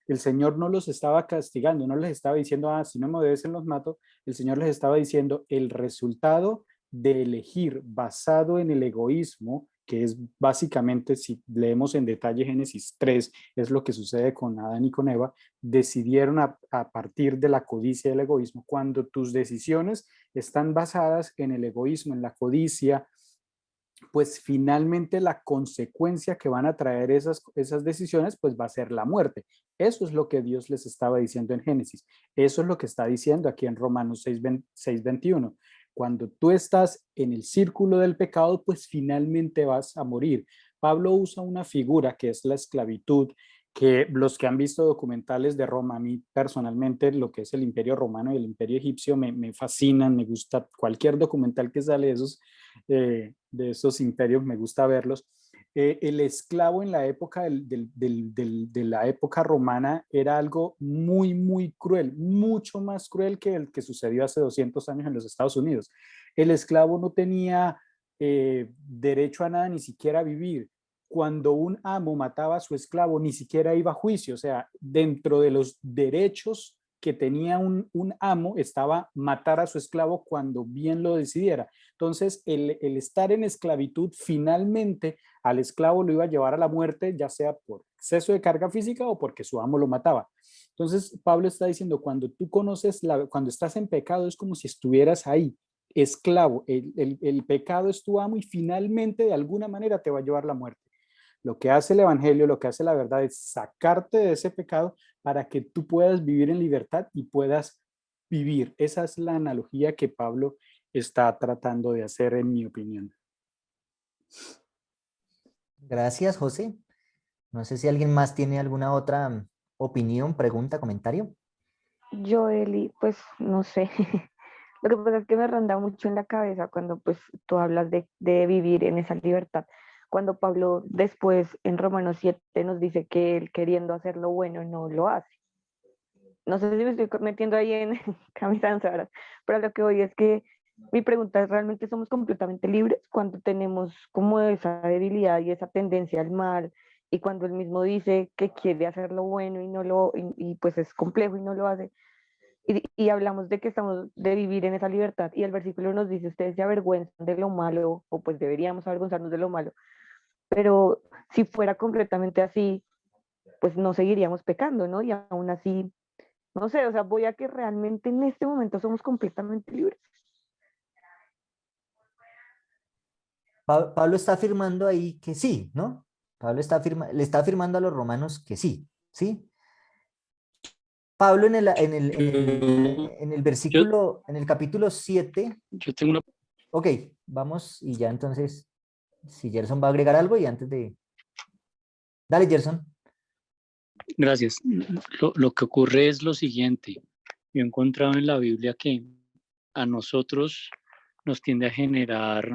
el Señor no los estaba castigando, no les estaba diciendo, si no me obedecen los mato. El Señor les estaba diciendo el resultado de elegir basado en el egoísmo, que es básicamente, si leemos en detalle Génesis 3, es lo que sucede con Adán y con Eva, decidieron a partir de la codicia y el egoísmo. Cuando tus decisiones están basadas en el egoísmo, en la codicia, pues finalmente la consecuencia que van a traer esas decisiones pues va a ser la muerte. Eso es lo que Dios les estaba diciendo en Génesis. Eso es lo que está diciendo aquí en Romanos 6:21. cuando tú estás en el círculo del pecado, pues finalmente vas a morir. Pablo usa una figura que es la esclavitud, que los que han visto documentales de Roma, a mí personalmente lo que es el Imperio Romano y el Imperio Egipcio me fascinan, me gusta cualquier documental que sale de esos imperios, me gusta verlos. El esclavo en la época de la época romana era algo muy, muy cruel, mucho más cruel que el que sucedió hace 200 años en los Estados Unidos. El esclavo no tenía derecho a nada, ni siquiera a vivir. Cuando un amo mataba a su esclavo, ni siquiera iba a juicio. O sea, dentro de los derechos que tenía un amo estaba matar a su esclavo cuando bien lo decidiera. Entonces, el estar en esclavitud finalmente al esclavo lo iba a llevar a la muerte, ya sea por exceso de carga física o porque su amo lo mataba. Entonces, Pablo está diciendo, cuando tú conoces, cuando estás en pecado, es como si estuvieras ahí, esclavo. El pecado es tu amo y finalmente, de alguna manera, te va a llevar a la muerte. Lo que hace el evangelio, lo que hace la verdad es sacarte de ese pecado para que tú puedas vivir en libertad y puedas vivir. Esa es la analogía que Pablo está tratando de hacer, en mi opinión. Gracias, José. No sé si alguien más tiene alguna otra opinión, pregunta, comentario. Yo, Eli, pues no sé. Lo que pasa es que me ronda mucho en la cabeza cuando pues tú hablas de vivir en esa libertad. Cuando Pablo después en Romanos 7 nos dice que él queriendo hacer lo bueno no lo hace. No sé si me estoy metiendo ahí en camisa de once varas, pero lo que voy es que mi pregunta es, ¿realmente somos completamente libres cuando tenemos como esa debilidad y esa tendencia al mal? Y cuando él mismo dice que quiere hacer lo bueno y no lo, y pues es complejo y no lo hace. Y hablamos de que estamos de vivir en esa libertad y el versículo nos dice, ustedes se avergüenzan de lo malo, o pues deberíamos avergonzarnos de lo malo, pero si fuera completamente así, pues no seguiríamos pecando, ¿no? Y aún así, no sé, o sea, voy a que realmente en este momento somos completamente libres. Pablo está afirmando ahí que sí, ¿no? Pablo le está afirmando a los romanos que sí, ¿sí? Pablo Yo, en el yo, versículo, en el capítulo 7, yo tengo una, ok, vamos y ya entonces, si Gerson va a agregar algo y antes de... Dale, Gerson. gracias. Lo que ocurre es lo siguiente. Yo he encontrado en la Biblia que a nosotros nos tiende a generar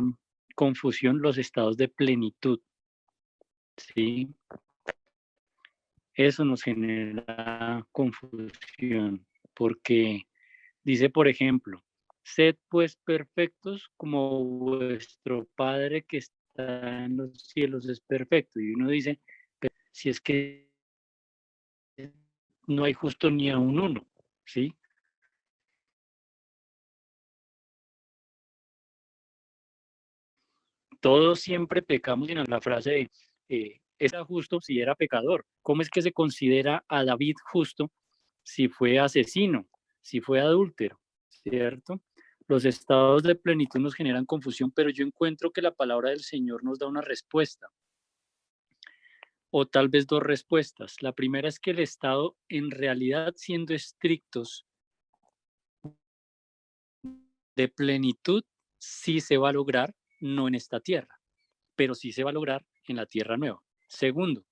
confusión los estados de plenitud, ¿sí? Eso nos genera confusión, porque dice, por ejemplo, sed pues perfectos como vuestro Padre que está en los cielos es perfecto. Y uno dice, pero si es que no hay justo ni a un uno, ¿sí? Todos siempre pecamos en la frase de, era justo si era pecador. ¿Cómo es que se considera a David justo si fue asesino, si fue adúltero, ¿cierto? Los estados de plenitud nos generan confusión, pero yo encuentro que la palabra del Señor nos da una respuesta, o tal vez dos respuestas. La primera es que el estado, en realidad, siendo estrictos de plenitud, sí se va a lograr, no en esta tierra, pero sí se va a lograr en la tierra nueva. Segundo,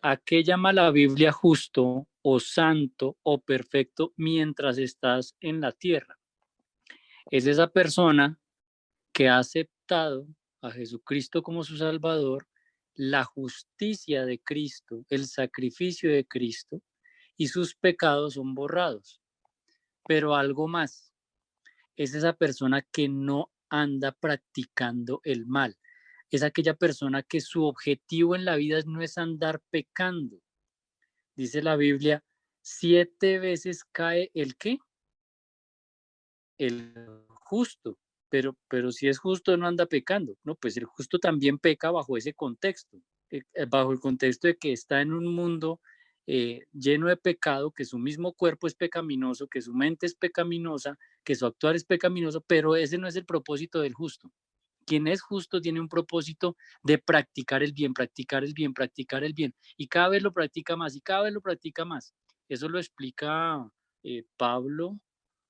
¿a qué llama la Biblia justo o santo o perfecto mientras estás en la tierra? Es esa persona que ha aceptado a Jesucristo como su Salvador, la justicia de Cristo, el sacrificio de Cristo, y sus pecados son borrados. Pero algo más, es esa persona que no anda practicando el mal. Es aquella persona que su objetivo en la vida no es andar pecando. Dice la Biblia, 7 veces cae el ¿qué? El justo, pero si es justo no anda pecando, ¿no? Pues el justo también peca bajo ese contexto, bajo el contexto de que está en un mundo lleno de pecado, que su mismo cuerpo es pecaminoso, que su mente es pecaminosa, que su actuar es pecaminoso, pero ese no es el propósito del justo. Quien es justo tiene un propósito de practicar el bien, practicar el bien, practicar el bien, y cada vez lo practica más y cada vez lo practica más. Eso lo explica Pablo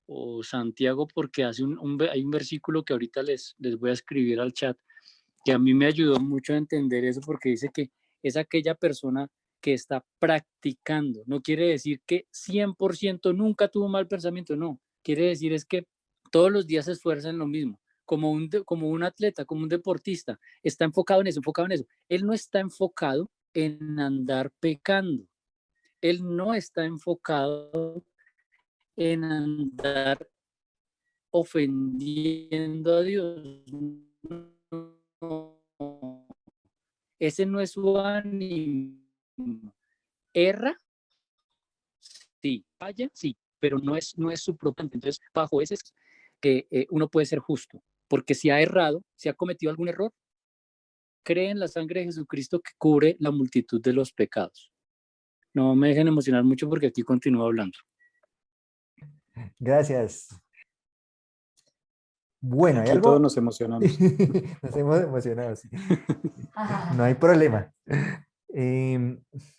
o Santiago, porque hace hay un versículo que ahorita les voy a escribir al chat, que a mí me ayudó mucho a entender eso, porque dice que es aquella persona que está practicando. No quiere decir que 100% nunca tuvo mal pensamiento, no. Quiere decir es que todos los días se esfuerza en lo mismo, como un atleta, como un deportista. Está enfocado en eso, enfocado en eso. Él no está enfocado en andar pecando. Él no está enfocado en andar ofendiendo a Dios. No. Ese no es su ánimo. ¿Erra? Sí. ¿Falla? Sí, pero no es su propósito. Entonces, bajo ese es que uno puede ser justo, porque si ha errado, si ha cometido algún error, cree en la sangre de Jesucristo que cubre la multitud de los pecados. No me dejen emocionar mucho porque aquí continúo hablando. Gracias. Bueno, hay Aquí todos algo. nos emocionamos. Nos hemos emocionado, sí. No hay problema.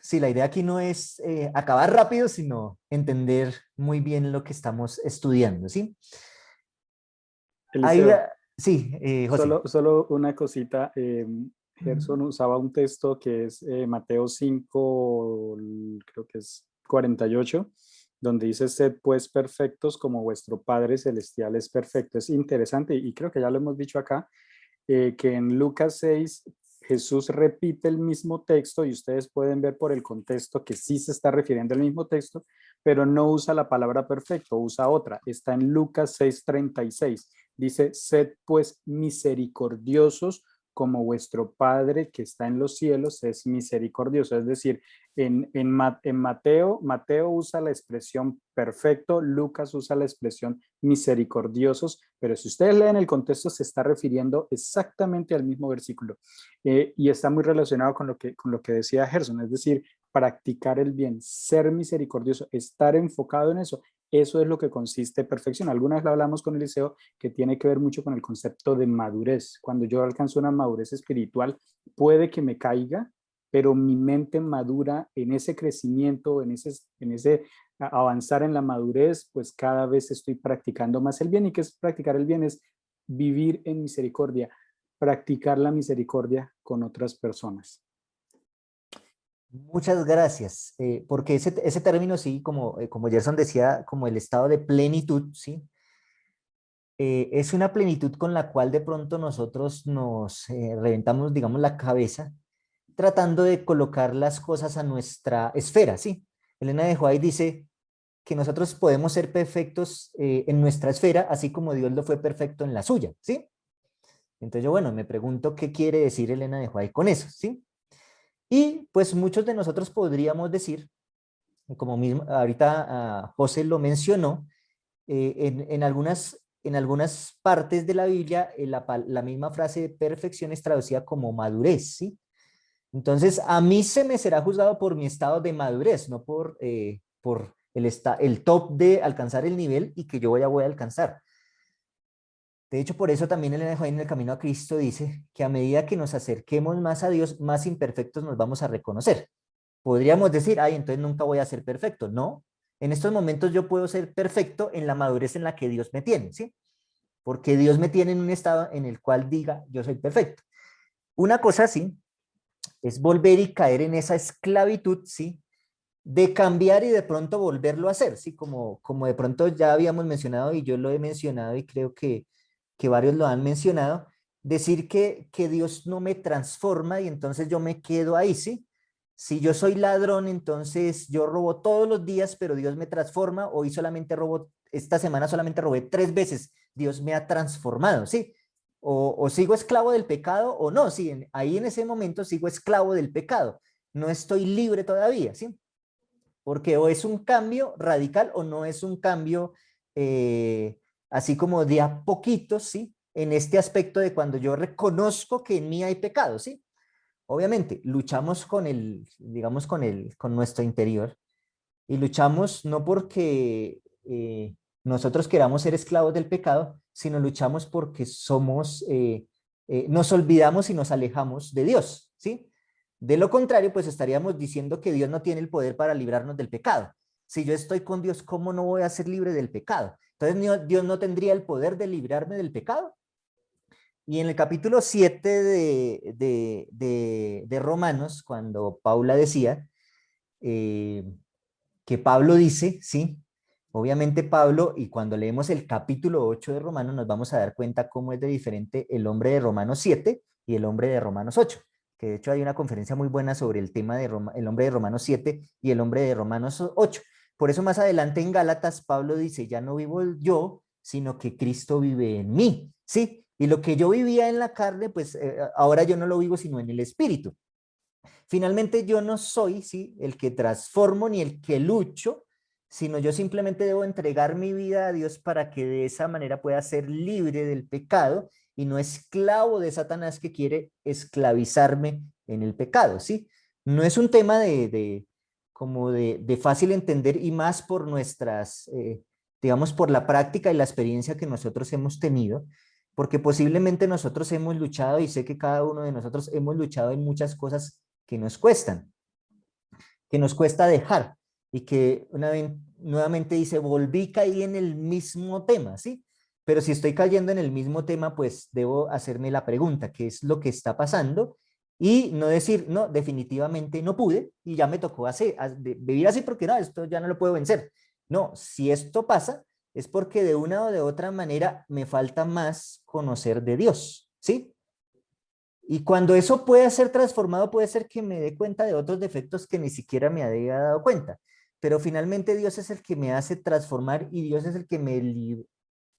Sí, la idea aquí no es acabar rápido, sino entender muy bien lo que estamos estudiando, ¿sí? Ahí, Eliseo, sí, José. solo una cosita. Gerson usaba un texto que es Mateo 5, creo que es 48, donde dice, sed pues perfectos como vuestro Padre Celestial es perfecto. Es interesante y creo que ya lo hemos dicho acá, que en Lucas 6 Jesús repite el mismo texto y ustedes pueden ver por el contexto que sí se está refiriendo al mismo texto, pero no usa la palabra perfecto, usa otra. Está en Lucas 6:36. Dice, sed pues misericordiosos como vuestro Padre que está en los cielos es misericordioso. Es decir, en Mateo usa la expresión perfecto, Lucas usa la expresión misericordiosos, pero si ustedes leen el contexto se está refiriendo exactamente al mismo versículo y está muy relacionado con lo que decía Gerson, es decir, practicar el bien, ser misericordioso, estar enfocado en eso. Eso es lo que consiste perfección. Algunas lo hablamos con Eliseo, que tiene que ver mucho con el concepto de madurez. Cuando yo alcanzo una madurez espiritual, puede que me caiga, pero mi mente madura en ese crecimiento, en ese avanzar en la madurez, pues cada vez estoy practicando más el bien. ¿Y qué es practicar el bien? Es vivir en misericordia, practicar la misericordia con otras personas. Muchas gracias, porque ese término, sí, como Gerson decía, como el estado de plenitud, ¿sí? Es una plenitud con la cual de pronto nosotros nos reventamos, digamos, la cabeza, tratando de colocar las cosas a nuestra esfera, ¿sí? Elena de White dice que nosotros podemos ser perfectos en nuestra esfera, así como Dios lo fue perfecto en la suya, ¿sí? Entonces yo, bueno, me pregunto qué quiere decir Elena de White con eso, ¿sí? Y pues muchos de nosotros podríamos decir, como mismo, ahorita José lo mencionó, en algunas partes de la Biblia la misma frase de perfección es traducida como madurez, ¿sí? Entonces a mí se me será juzgado por mi estado de madurez, no por el top de alcanzar el nivel y que yo voy a alcanzar. De hecho, por eso también Elena de White en el Camino a Cristo dice que a medida que nos acerquemos más a Dios, más imperfectos nos vamos a reconocer. Podríamos decir, ay, entonces nunca voy a ser perfecto. No, en estos momentos yo puedo ser perfecto en la madurez en la que Dios me tiene, ¿sí? Porque Dios me tiene en un estado en el cual diga, yo soy perfecto. Una cosa sí, es volver y caer en esa esclavitud, ¿sí? De cambiar y de pronto volverlo a hacer, ¿sí? Como de pronto ya habíamos mencionado y yo lo he mencionado y creo que varios lo han mencionado, decir que Dios no me transforma y entonces yo me quedo ahí, ¿sí? Si yo soy ladrón, entonces yo robo todos los días, pero Dios me transforma. Hoy solamente robo, esta semana solamente robé 3 veces. Dios me ha transformado, ¿sí? O sigo esclavo del pecado o no, sí, ahí en ese momento sigo esclavo del pecado. No estoy libre todavía, ¿sí? Porque o es un cambio radical o no es un cambio así como de a poquito, ¿sí? En este aspecto de cuando yo reconozco que en mí hay pecado, ¿sí? Obviamente, luchamos digamos, con nuestro interior y luchamos no porque nosotros queramos ser esclavos del pecado, sino luchamos porque nos olvidamos y nos alejamos de Dios, ¿sí? De lo contrario, pues estaríamos diciendo que Dios no tiene el poder para librarnos del pecado. Si yo estoy con Dios, ¿cómo no voy a ser libre del pecado? Entonces Dios no tendría el poder de librarme del pecado. Y en el capítulo 7 de Romanos, cuando Paula decía eh, que Pablo dice, ¿sí? Obviamente Pablo, y cuando leemos el capítulo 8 de Romanos, nos vamos a dar cuenta cómo es de diferente el hombre de Romanos 7 y el hombre de Romanos 8, que de hecho hay una conferencia muy buena sobre el tema de el hombre de Romanos 7 y el hombre de Romanos 8. Por eso más adelante en Gálatas, Pablo dice, ya no vivo yo, sino que Cristo vive en mí, ¿sí? Y lo que yo vivía en la carne, pues ahora yo no lo vivo, sino en el espíritu. Finalmente yo no soy, ¿sí?, el que transformo ni el que lucho, sino yo simplemente debo entregar mi vida a Dios para que de esa manera pueda ser libre del pecado y no esclavo de Satanás que quiere esclavizarme en el pecado, ¿sí? No es un tema como de fácil entender y más por nuestras, digamos, por la práctica y la experiencia que nosotros hemos tenido, porque posiblemente nosotros hemos luchado y sé que cada uno de nosotros hemos luchado en muchas cosas que nos cuestan, que nos cuesta dejar y que una vez nuevamente dice, volví, caí en el mismo tema, ¿sí? Pero si estoy cayendo en el mismo tema, pues debo hacerme la pregunta, ¿qué es lo que está pasando? Y no decir, no, definitivamente no pude y ya me tocó vivir así porque no, esto ya no lo puedo vencer. No, si esto pasa, es porque de una o de otra manera me falta más conocer de Dios, ¿sí? Y cuando eso puede ser transformado, puede ser que me dé cuenta de otros defectos que ni siquiera me había dado cuenta. Pero finalmente Dios es el que me hace transformar y Dios es el que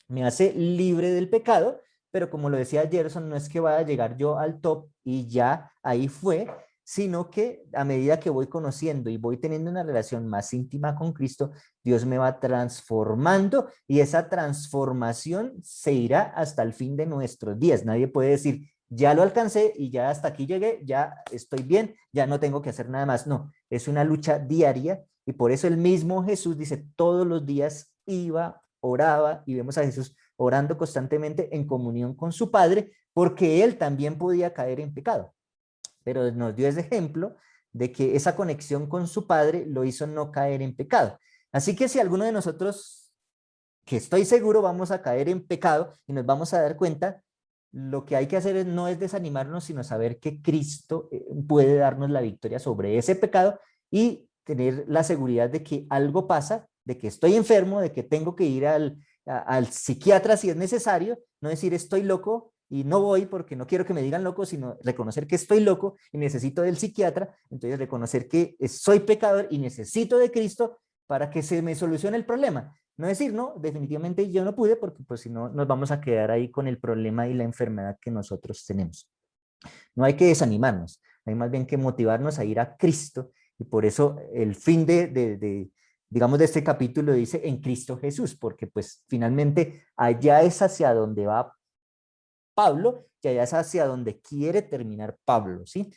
me hace libre del pecado. Pero como lo decía Gerson, no es que vaya a llegar yo al top y ya ahí fue, sino que a medida que voy conociendo y voy teniendo una relación más íntima con Cristo, Dios me va transformando y esa transformación se irá hasta el fin de nuestros días. Nadie puede decir, ya lo alcancé y ya hasta aquí llegué, ya estoy bien, ya no tengo que hacer nada más. No, es una lucha diaria y por eso el mismo Jesús dice, todos los días iba, oraba y vemos a Jesús orando constantemente en comunión con su Padre, porque él también podía caer en pecado. Pero nos dio ese ejemplo de que esa conexión con su Padre lo hizo no caer en pecado. Así que si alguno de nosotros, que estoy seguro vamos a caer en pecado y nos vamos a dar cuenta, lo que hay que hacer no es desanimarnos, sino saber que Cristo puede darnos la victoria sobre ese pecado y tener la seguridad de que algo pasa, de que estoy enfermo, de que tengo que ir al psiquiatra si es necesario, no decir estoy loco y no voy porque no quiero que me digan loco, sino reconocer que estoy loco y necesito del psiquiatra, entonces reconocer que soy pecador y necesito de Cristo para que se me solucione el problema. No decir, no, definitivamente yo no pude porque pues si no nos vamos a quedar ahí con el problema y la enfermedad que nosotros tenemos. No hay que desanimarnos, hay más bien que motivarnos a ir a Cristo y por eso el fin digamos, de este capítulo dice en Cristo Jesús, porque pues finalmente allá es hacia donde va Pablo y allá es hacia donde quiere terminar Pablo, ¿sí?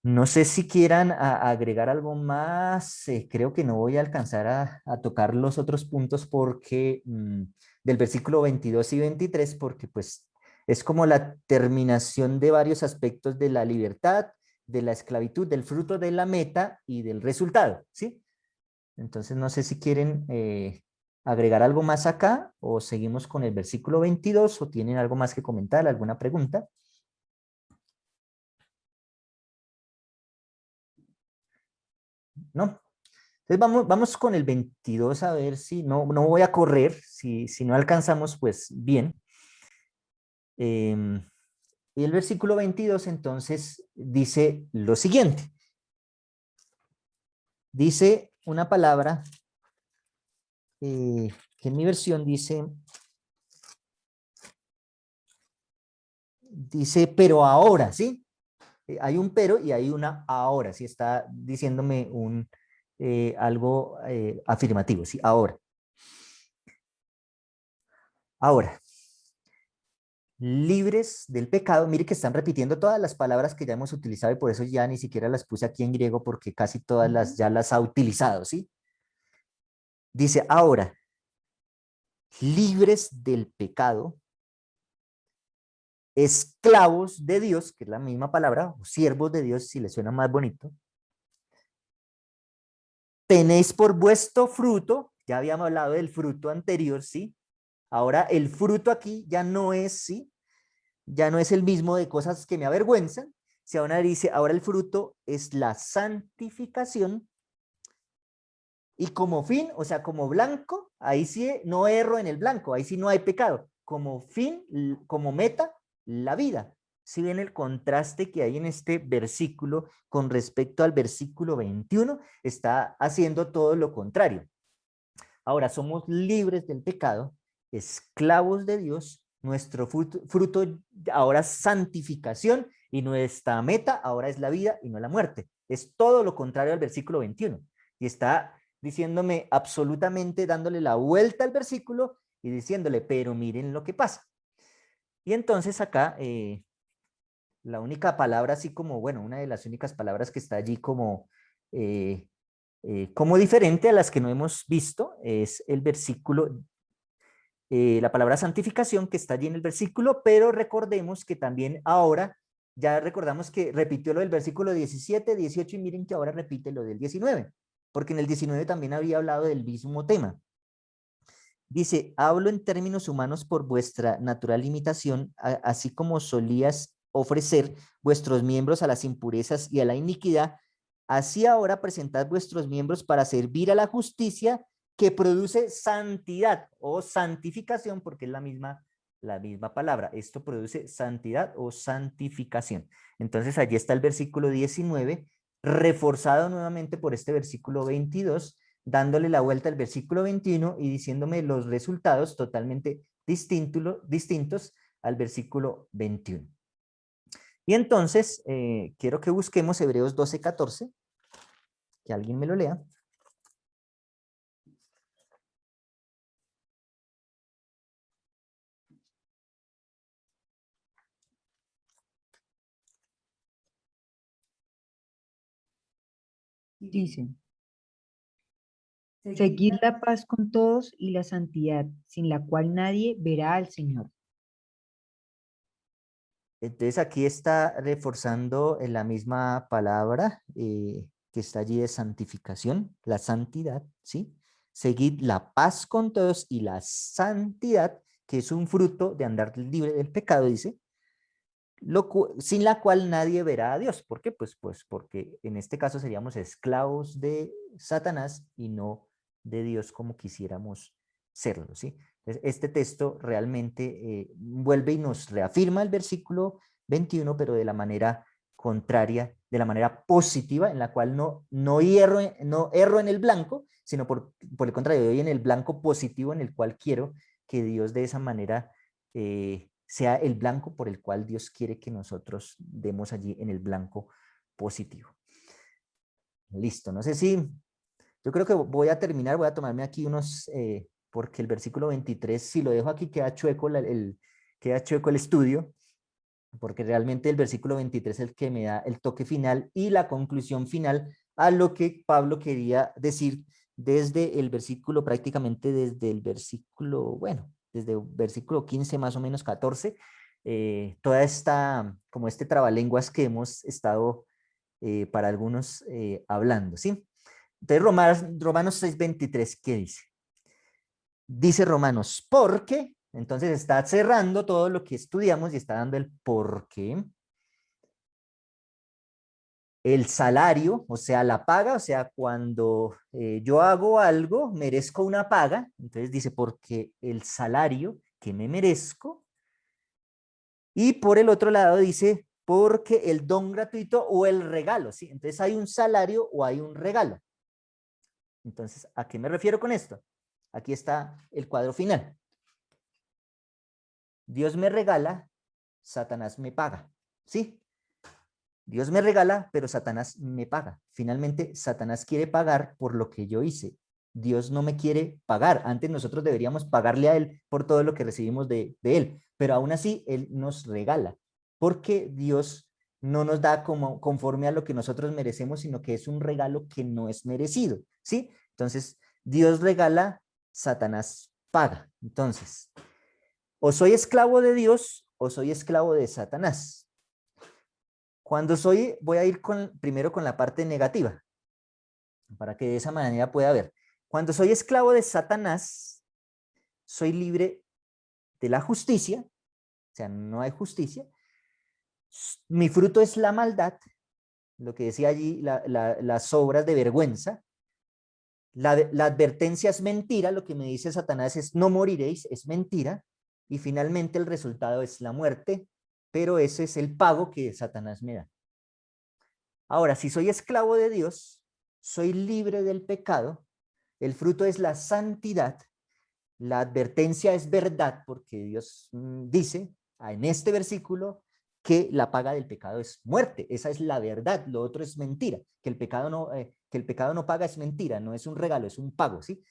No sé si quieran agregar algo más. Creo que no voy a alcanzar a tocar los otros puntos porque del versículo 22 y 23, porque pues es como la terminación de varios aspectos de la libertad, de la esclavitud, del fruto de la meta y del resultado, ¿sí? Entonces no sé si quieren agregar algo más acá o seguimos con el versículo 22 o tienen algo más que comentar, alguna pregunta. ¿No? Entonces vamos con el 22 a ver si no voy a correr, si no alcanzamos, pues bien. Y el versículo 22 entonces dice lo siguiente. Dice una palabra que en mi versión dice, pero ahora, ¿sí? Hay un pero y hay una ahora, ¿sí? Está diciéndome algo afirmativo, ¿sí? Ahora. Ahora. Libres del pecado. Mire que están repitiendo todas las palabras que ya hemos utilizado y por eso ya ni siquiera las puse aquí en griego porque casi todas ya las ha utilizado, ¿sí? Dice, ahora, libres del pecado, esclavos de Dios, que es la misma palabra, o siervos de Dios, si le suena más bonito, tenéis por vuestro fruto, ya habíamos hablado del fruto anterior, ¿sí? Ahora el fruto aquí ya no es, ¿sí? Ya no es el mismo de cosas que me avergüenzan, si ahora dice, ahora el fruto es la santificación, y como fin, o sea, como blanco, ahí sí no erro en el blanco, ahí sí no hay pecado. Como fin, como meta, la vida. Si ven el contraste que hay en este versículo con respecto al versículo 21, está haciendo todo lo contrario. Ahora somos libres del pecado, esclavos de Dios, nuestro fruto ahora es santificación y nuestra meta ahora es la vida y no la muerte. Es todo lo contrario al versículo 21. Y está diciéndome absolutamente, dándole la vuelta al versículo y diciéndole, pero miren lo que pasa. Y entonces acá, la única palabra así como, bueno, una de las únicas palabras que está allí como diferente a las que no hemos visto es el versículo, la palabra santificación que está allí en el versículo, pero recordemos que también ahora, ya recordamos que repitió lo del versículo 17, 18 y miren que ahora repite lo del 19, porque en el 19 también había hablado del mismo tema. Dice, hablo en términos humanos por vuestra natural limitación, así como solías ofrecer vuestros miembros a las impurezas y a la iniquidad, así ahora presentad vuestros miembros para servir a la justicia que produce santidad o santificación, porque es la misma palabra. Esto produce santidad o santificación. Entonces allí está el versículo 19, reforzado nuevamente por este versículo 22, dándole la vuelta al versículo 21 y diciéndome los resultados totalmente distintos al versículo 21. Y entonces, quiero que busquemos Hebreos 12:14, que alguien me lo lea. Dice, seguid la paz con todos y la santidad, sin la cual nadie verá al Señor. Entonces aquí está reforzando en la misma palabra que está allí de santificación, la santidad, ¿sí? Seguid la paz con todos y la santidad, que es un fruto de andar libre del pecado, dice, sin la cual nadie verá a Dios. ¿Por qué? Pues porque en este caso seríamos esclavos de Satanás y no de Dios como quisiéramos serlo, ¿sí? Entonces, este texto realmente vuelve y nos reafirma el versículo 21, pero de la manera contraria, de la manera positiva, en la cual no erro en el blanco, sino por el contrario, doy en el blanco positivo en el cual quiero que Dios de esa manera sea el blanco por el cual Dios quiere que nosotros demos allí en el blanco positivo. Listo, no sé si, yo creo que voy a terminar, voy a tomarme aquí unos, porque el versículo 23, si lo dejo aquí queda chueco queda chueco el estudio, porque realmente el versículo 23 es el que me da el toque final y la conclusión final a lo que Pablo quería decir desde el versículo, prácticamente desde el versículo, bueno, desde el versículo 15 más o menos 14, toda esta, como este trabalenguas que hemos estado para algunos hablando, ¿sí? Entonces Romanos 6:23, ¿qué dice? Dice Romanos, porque, entonces está cerrando todo lo que estudiamos y está dando el por qué. El salario, o sea, la paga, o sea, cuando yo hago algo, merezco una paga. Entonces dice, porque el salario que me merezco. Y por el otro lado dice, porque el don gratuito o el regalo, ¿sí? Entonces hay un salario o hay un regalo. Entonces, ¿a qué me refiero con esto? Aquí está el cuadro final. Dios me regala, Satanás me paga, ¿sí? Dios me regala, pero Satanás me paga. Finalmente, Satanás quiere pagar por lo que yo hice. Dios no me quiere pagar. Antes nosotros deberíamos pagarle a Él por todo lo que recibimos de Él, pero aún así Él nos regala, porque Dios no nos da como conforme a lo que nosotros merecemos, sino que es un regalo que no es merecido, ¿sí? Entonces, Dios regala, Satanás paga. Entonces, o soy esclavo de Dios o soy esclavo de Satanás. Cuando voy a ir primero con la parte negativa. para que de esa manera pueda ver. Cuando soy esclavo de Satanás, soy libre de la justicia, o sea, no hay justicia. Mi fruto es la maldad, lo que decía allí, las obras de vergüenza. La advertencia es mentira, lo que me dice Satanás es no moriréis, es mentira. Y finalmente el resultado es la muerte, pero ese es el pago que Satanás me da. Ahora, si soy esclavo de Dios, soy libre del pecado, el fruto es la santidad, la advertencia es verdad, porque Dios dice en este versículo que la paga del pecado es muerte. Esa es la verdad, lo otro es mentira. Que el pecado no paga es mentira, no es un regalo, es un pago, ¿sí?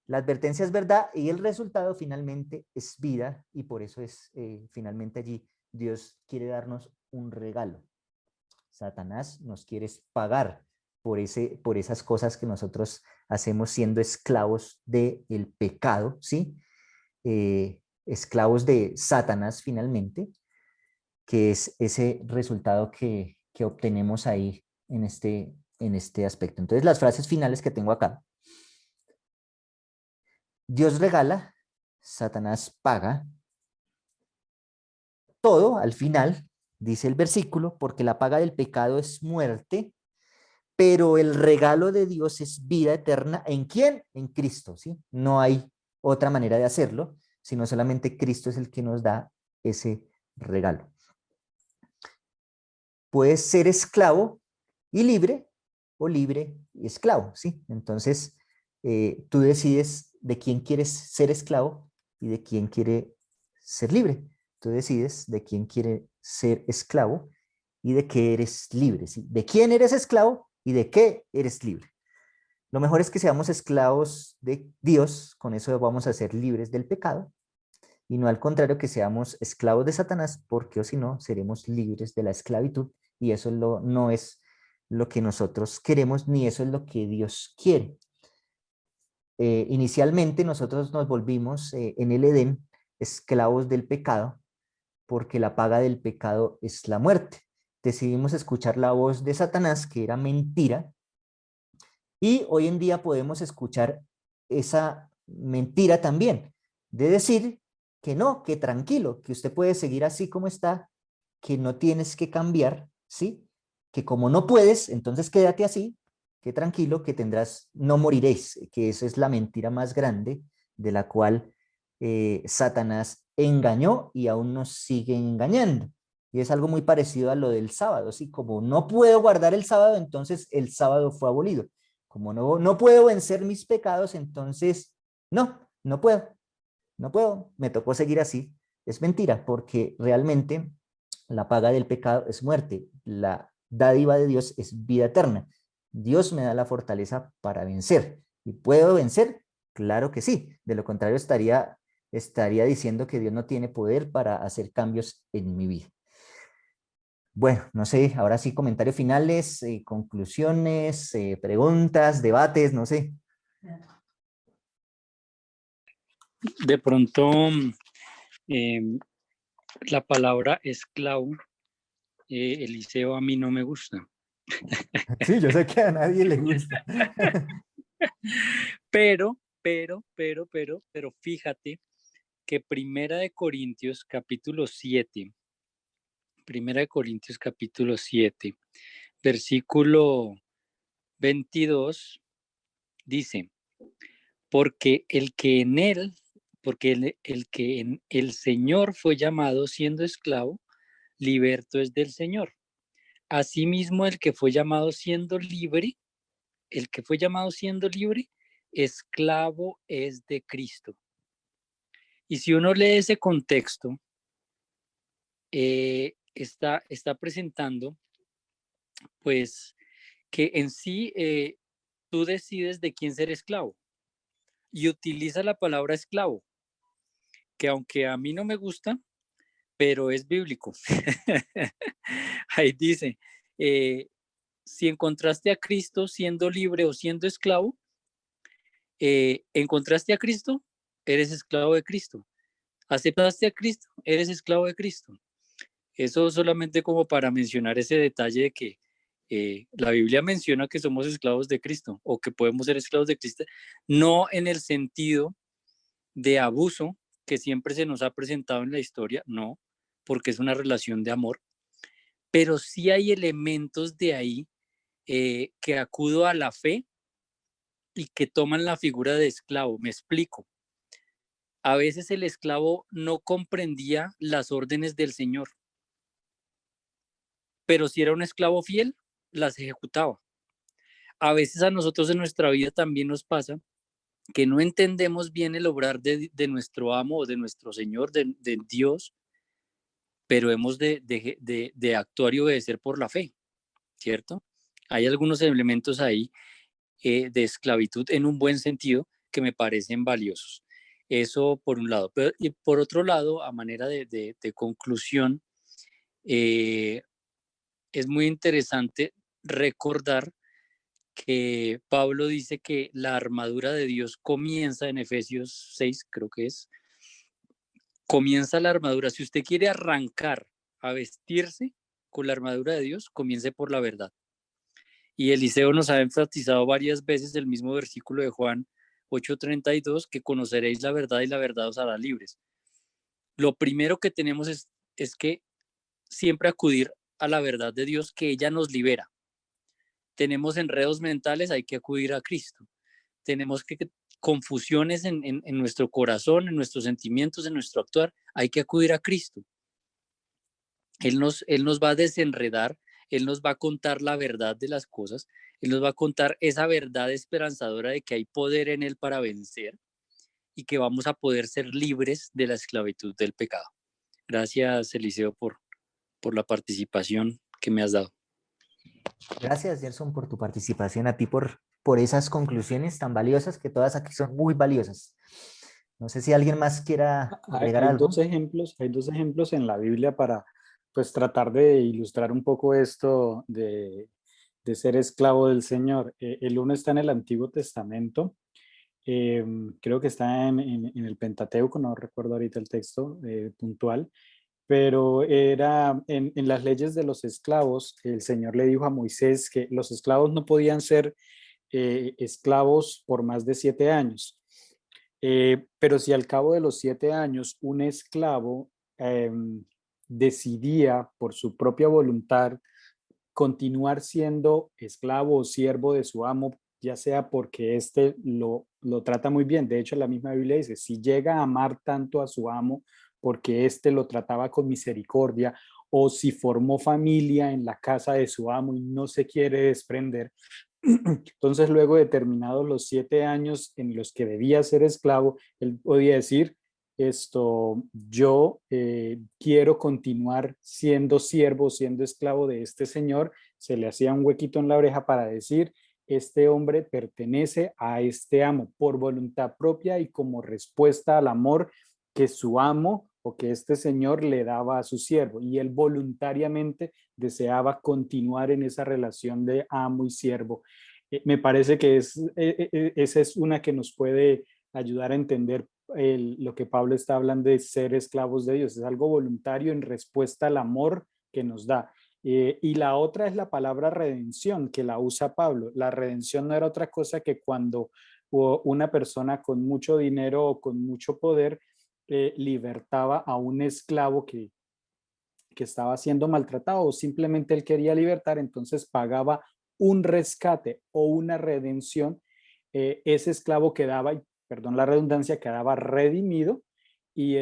La advertencia es verdad y el resultado finalmente es vida, y por eso es finalmente allí Dios quiere darnos un regalo. Satanás nos quiere pagar por esas cosas que nosotros hacemos siendo esclavos del pecado, ¿sí? Esclavos de Satanás finalmente, que es ese resultado que obtenemos ahí en este aspecto. Entonces, las frases finales que tengo acá. Dios regala, Satanás paga. Todo al final, dice el versículo, porque la paga del pecado es muerte, pero el regalo de Dios es vida eterna. ¿En quién? En Cristo, ¿sí? No hay otra manera de hacerlo, sino solamente Cristo es el que nos da ese regalo. Puedes ser esclavo y libre, o libre y esclavo, ¿sí? Entonces, tú decides de quién quieres ser esclavo y de quién quiere ser libre. Tú decides de quién quiere ser esclavo y de qué eres libre, ¿sí? De quién eres esclavo y de qué eres libre. Lo mejor es que seamos esclavos de Dios, con eso vamos a ser libres del pecado, y no al contrario que seamos esclavos de Satanás, porque o si no, seremos libres de la esclavitud, y eso no es lo que nosotros queremos, ni eso es lo que Dios quiere. Inicialmente nosotros nos volvimos en el Edén esclavos del pecado, porque la paga del pecado es la muerte. Decidimos escuchar la voz de Satanás, que era mentira, y hoy en día podemos escuchar esa mentira también, de decir que no, que tranquilo, que usted puede seguir así como está, que no tienes que cambiar, ¿sí? Que como no puedes, entonces quédate así, que tranquilo, que tendrás, no moriréis, que esa es la mentira más grande de la cual Satanás engañó y aún nos sigue engañando. Y es algo muy parecido a lo del sábado, ¿sí? Como no puedo guardar el sábado, entonces el sábado fue abolido. Como no puedo vencer mis pecados, entonces no puedo, me tocó seguir así. Es mentira, porque realmente la paga del pecado es muerte, la dádiva de Dios es vida eterna. Dios me da la fortaleza para vencer. ¿Y puedo vencer? Claro que sí. De lo contrario estaría diciendo que Dios no tiene poder para hacer cambios en mi vida. Bueno, no sé, ahora sí comentarios finales, conclusiones, preguntas, debates, no sé. De pronto, la palabra esclavo, Eliseo, a mí no me gusta. Sí, yo sé que a nadie le gusta. Pero fíjate que Primera de Corintios capítulo 7, versículo 22, dice, porque el que en el Señor fue llamado siendo esclavo, liberto es del Señor. Asimismo, el que fue llamado siendo libre, esclavo es de Cristo. Y si uno lee ese contexto, está presentando, pues, que en sí tú decides de quién ser esclavo y utiliza la palabra esclavo, que aunque a mí no me gusta, pero es bíblico. Ahí dice, si encontraste a Cristo siendo libre o siendo esclavo, encontraste a Cristo, eres esclavo de Cristo. Aceptaste a Cristo, eres esclavo de Cristo. Eso solamente como para mencionar ese detalle de que La Biblia menciona que somos esclavos de Cristo o que podemos ser esclavos de Cristo, no en el sentido de abuso que siempre se nos ha presentado en la historia, no, porque es una relación de amor, pero sí hay elementos de ahí que acudo a la fe y que toman la figura de esclavo. Me explico. A veces el esclavo no comprendía las órdenes del Señor, pero si era un esclavo fiel, las ejecutaba. A veces a nosotros en nuestra vida también nos pasa que no entendemos bien el obrar de nuestro amo o de nuestro Señor, de Dios, pero hemos de actuar y obedecer por la fe, ¿cierto? Hay algunos elementos ahí de esclavitud en un buen sentido que me parecen valiosos. Eso por un lado. Pero, y por otro lado, a manera de conclusión, es muy interesante recordar que Pablo dice que la armadura de Dios comienza en Efesios 6, creo que es, comienza la armadura. Si usted quiere arrancar a vestirse con la armadura de Dios, comience por la verdad. Y Eliseo nos ha enfatizado varias veces el mismo versículo de Juan 8:32, que conoceréis la verdad y la verdad os hará libres. Lo primero que tenemos es que siempre acudir a la verdad de Dios, que ella nos libera. Tenemos enredos mentales, hay que acudir a Cristo. Tenemos confusiones en nuestro corazón, en nuestros sentimientos, en nuestro actuar, hay que acudir a Cristo. Él nos va a desenredar, Él nos va a contar la verdad de las cosas, Él nos va a contar esa verdad esperanzadora de que hay poder en Él para vencer y que vamos a poder ser libres de la esclavitud del pecado. Gracias, Eliseo, por la participación que me has dado. Gracias, Gerson, por tu participación, a ti por esas conclusiones tan valiosas, que todas aquí son muy valiosas. No sé si alguien más quiera agregar Hay algo. dos ejemplos en la Biblia para pues tratar de ilustrar un poco esto de ser esclavo del Señor. El uno está en el Antiguo Testamento, creo que está en el Pentateuco, no recuerdo ahorita el texto puntual, pero era en las leyes de los esclavos, el Señor le dijo a Moisés que los esclavos no podían ser esclavos por más de 7 años. Pero si al cabo de los 7 años un esclavo decidía por su propia voluntad continuar siendo esclavo o siervo de su amo, ya sea porque éste lo trata muy bien. De hecho, la misma Biblia dice, si llega a amar tanto a su amo porque éste lo trataba con misericordia, o si formó familia en la casa de su amo y no se quiere desprender, entonces luego de terminados los 7 años en los que debía ser esclavo, él podía decir, yo quiero continuar siendo siervo, siendo esclavo de este señor. Se le hacía un huequito en la oreja para decir, este hombre pertenece a este amo por voluntad propia y como respuesta al amor que su amo o que este señor le daba a su siervo, y él voluntariamente deseaba continuar en esa relación de amo y siervo. Me parece que esa es una que nos puede ayudar a entender lo que Pablo está hablando de ser esclavos de Dios. Es algo voluntario en respuesta al amor que nos da. Y la otra es la palabra redención, que la usa Pablo. La redención no era otra cosa que cuando una persona con mucho dinero o con mucho poder libertaba a un esclavo que estaba siendo maltratado, o simplemente él quería libertar, entonces pagaba un rescate o una redención. Ese esclavo quedaba, perdón la redundancia, quedaba redimido, y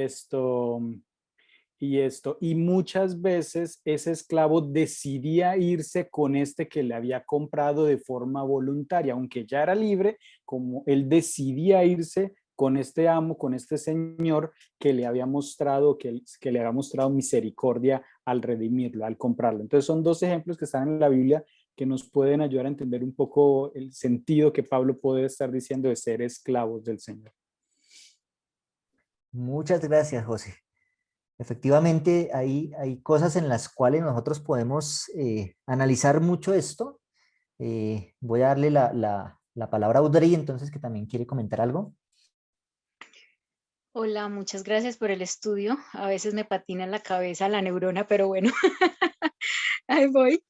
y muchas veces ese esclavo decidía irse con este que le había comprado de forma voluntaria, aunque ya era libre, como él decidía irse con este amo, con este señor que le había mostrado, que le había mostrado misericordia al redimirlo, al comprarlo. Entonces son dos ejemplos que están en la Biblia que nos pueden ayudar a entender un poco el sentido que Pablo puede estar diciendo de ser esclavos del Señor. Muchas gracias, José. Efectivamente, hay cosas en las cuales nosotros podemos analizar mucho esto. Voy a darle la palabra a Audrey, entonces, que también quiere comentar algo. Hola, muchas gracias por el estudio. A veces me patina en la cabeza la neurona, pero bueno, ahí voy.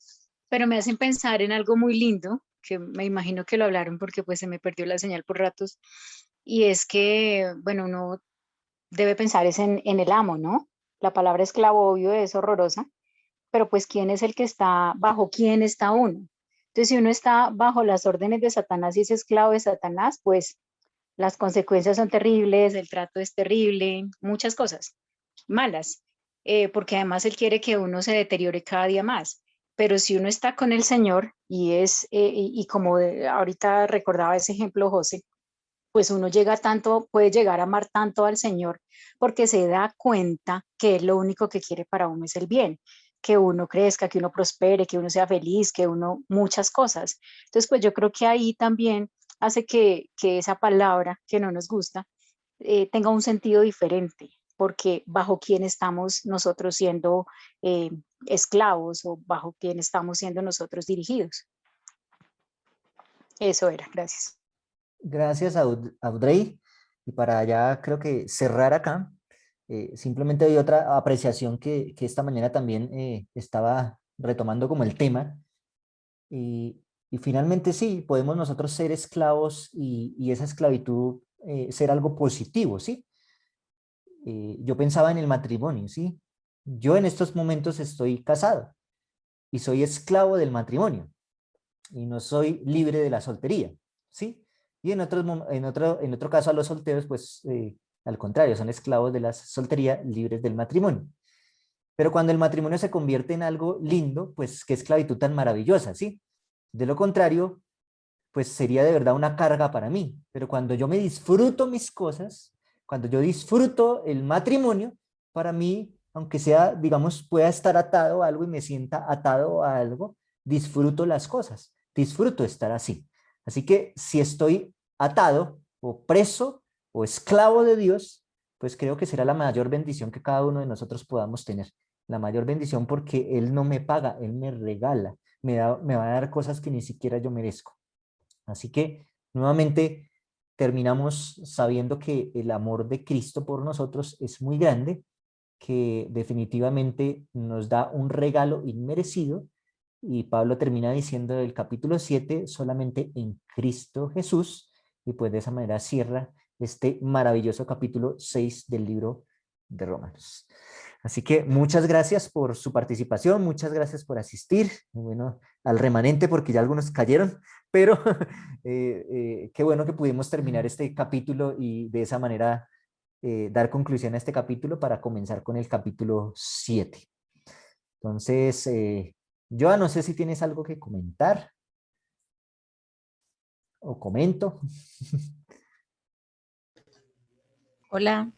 pero me hacen pensar en algo muy lindo, que me imagino que lo hablaron porque pues se me perdió la señal por ratos, y es que, bueno, uno debe pensar es en el amo, ¿no? La palabra esclavo, obvio, es horrorosa, pero pues ¿quién es el que está, bajo quién está uno? Entonces, si uno está bajo las órdenes de Satanás y es esclavo de Satanás, pues las consecuencias son terribles, el trato es terrible, muchas cosas malas, porque además él quiere que uno se deteriore cada día más. Pero si uno está con el Señor y como ahorita recordaba ese ejemplo, José, pues uno llega tanto, puede llegar a amar tanto al Señor porque se da cuenta que Él lo único que quiere para uno es el bien, que uno crezca, que uno prospere, que uno sea feliz, que uno, muchas cosas. Entonces, pues yo creo que ahí también hace que esa palabra que no nos gusta tenga un sentido diferente, porque bajo quién estamos nosotros siendo eh, esclavos o bajo quién estamos siendo nosotros dirigidos. Eso era, gracias. Gracias, Audrey. Y para ya creo que cerrar acá, simplemente hay otra apreciación que esta mañana también estaba retomando como el tema. Y finalmente sí, podemos nosotros ser esclavos y esa esclavitud ser algo positivo, ¿sí? Yo pensaba en el matrimonio, ¿sí? Yo en estos momentos estoy casado y soy esclavo del matrimonio y no soy libre de la soltería, ¿sí? Y en otro caso a los solteros, pues al contrario, son esclavos de la soltería, libres del matrimonio. Pero cuando el matrimonio se convierte en algo lindo, pues qué esclavitud tan maravillosa, ¿sí? De lo contrario, pues sería de verdad una carga para mí. Pero cuando yo me disfruto mis cosas, cuando yo disfruto el matrimonio, para mí, aunque sea, digamos, pueda estar atado a algo y me sienta atado a algo, disfruto las cosas, disfruto estar así. Así que si estoy atado o preso o esclavo de Dios, pues creo que será la mayor bendición que cada uno de nosotros podamos tener. La mayor bendición porque Él no me paga, Él me regala, me va a dar cosas que ni siquiera yo merezco. Así que nuevamente terminamos sabiendo que el amor de Cristo por nosotros es muy grande, que definitivamente nos da un regalo inmerecido y Pablo termina diciendo del capítulo 7 solamente en Cristo Jesús y pues de esa manera cierra este maravilloso capítulo 6 del libro de Romanos. Así que muchas gracias por su participación, muchas gracias por asistir, bueno, al remanente porque ya algunos cayeron, pero qué bueno que pudimos terminar este capítulo y de esa manera dar conclusión a este capítulo para comenzar con el capítulo 7. Entonces, Joa, no sé si tienes algo que comentar o comento. Hola,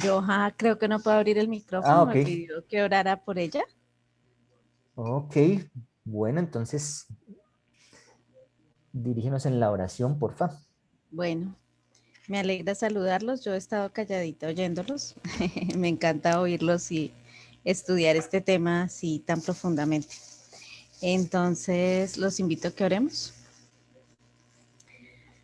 Joha, creo que no puedo abrir el micrófono, Ok. me pidió que orara por ella. Ok, bueno, entonces dirígenos en la oración, porfa. Bueno, me alegra saludarlos, yo he estado calladita oyéndolos, me encanta oírlos y estudiar este tema así tan profundamente. Entonces, los invito a que oremos.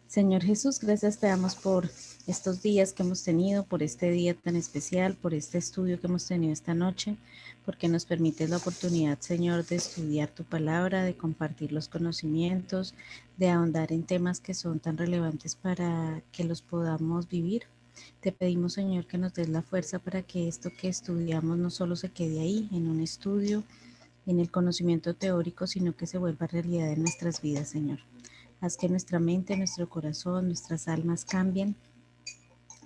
Señor Jesús, gracias te damos por estos días que hemos tenido, por este día tan especial, por este estudio que hemos tenido esta noche, porque nos permites la oportunidad, Señor, de estudiar tu palabra, de compartir los conocimientos, de ahondar en temas que son tan relevantes para que los podamos vivir. Te pedimos, Señor, que nos des la fuerza para que esto que estudiamos no solo se quede ahí, en un estudio, en el conocimiento teórico, sino que se vuelva realidad en nuestras vidas, Señor. Haz que nuestra mente, nuestro corazón, nuestras almas cambien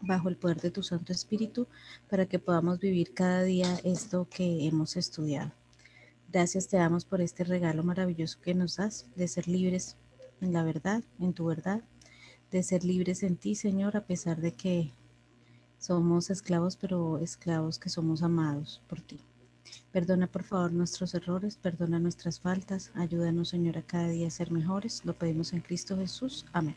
bajo el poder de tu Santo Espíritu para que podamos vivir cada día esto que hemos estudiado. Gracias te damos por este regalo maravilloso que nos das de ser libres en la verdad, en tu verdad, de ser libres en ti, Señor, a pesar de que somos esclavos, pero esclavos que somos amados por ti. Perdona por favor nuestros errores, perdona nuestras faltas, ayúdanos, Señor, a cada día a ser mejores. Lo pedimos en Cristo Jesús. Amén.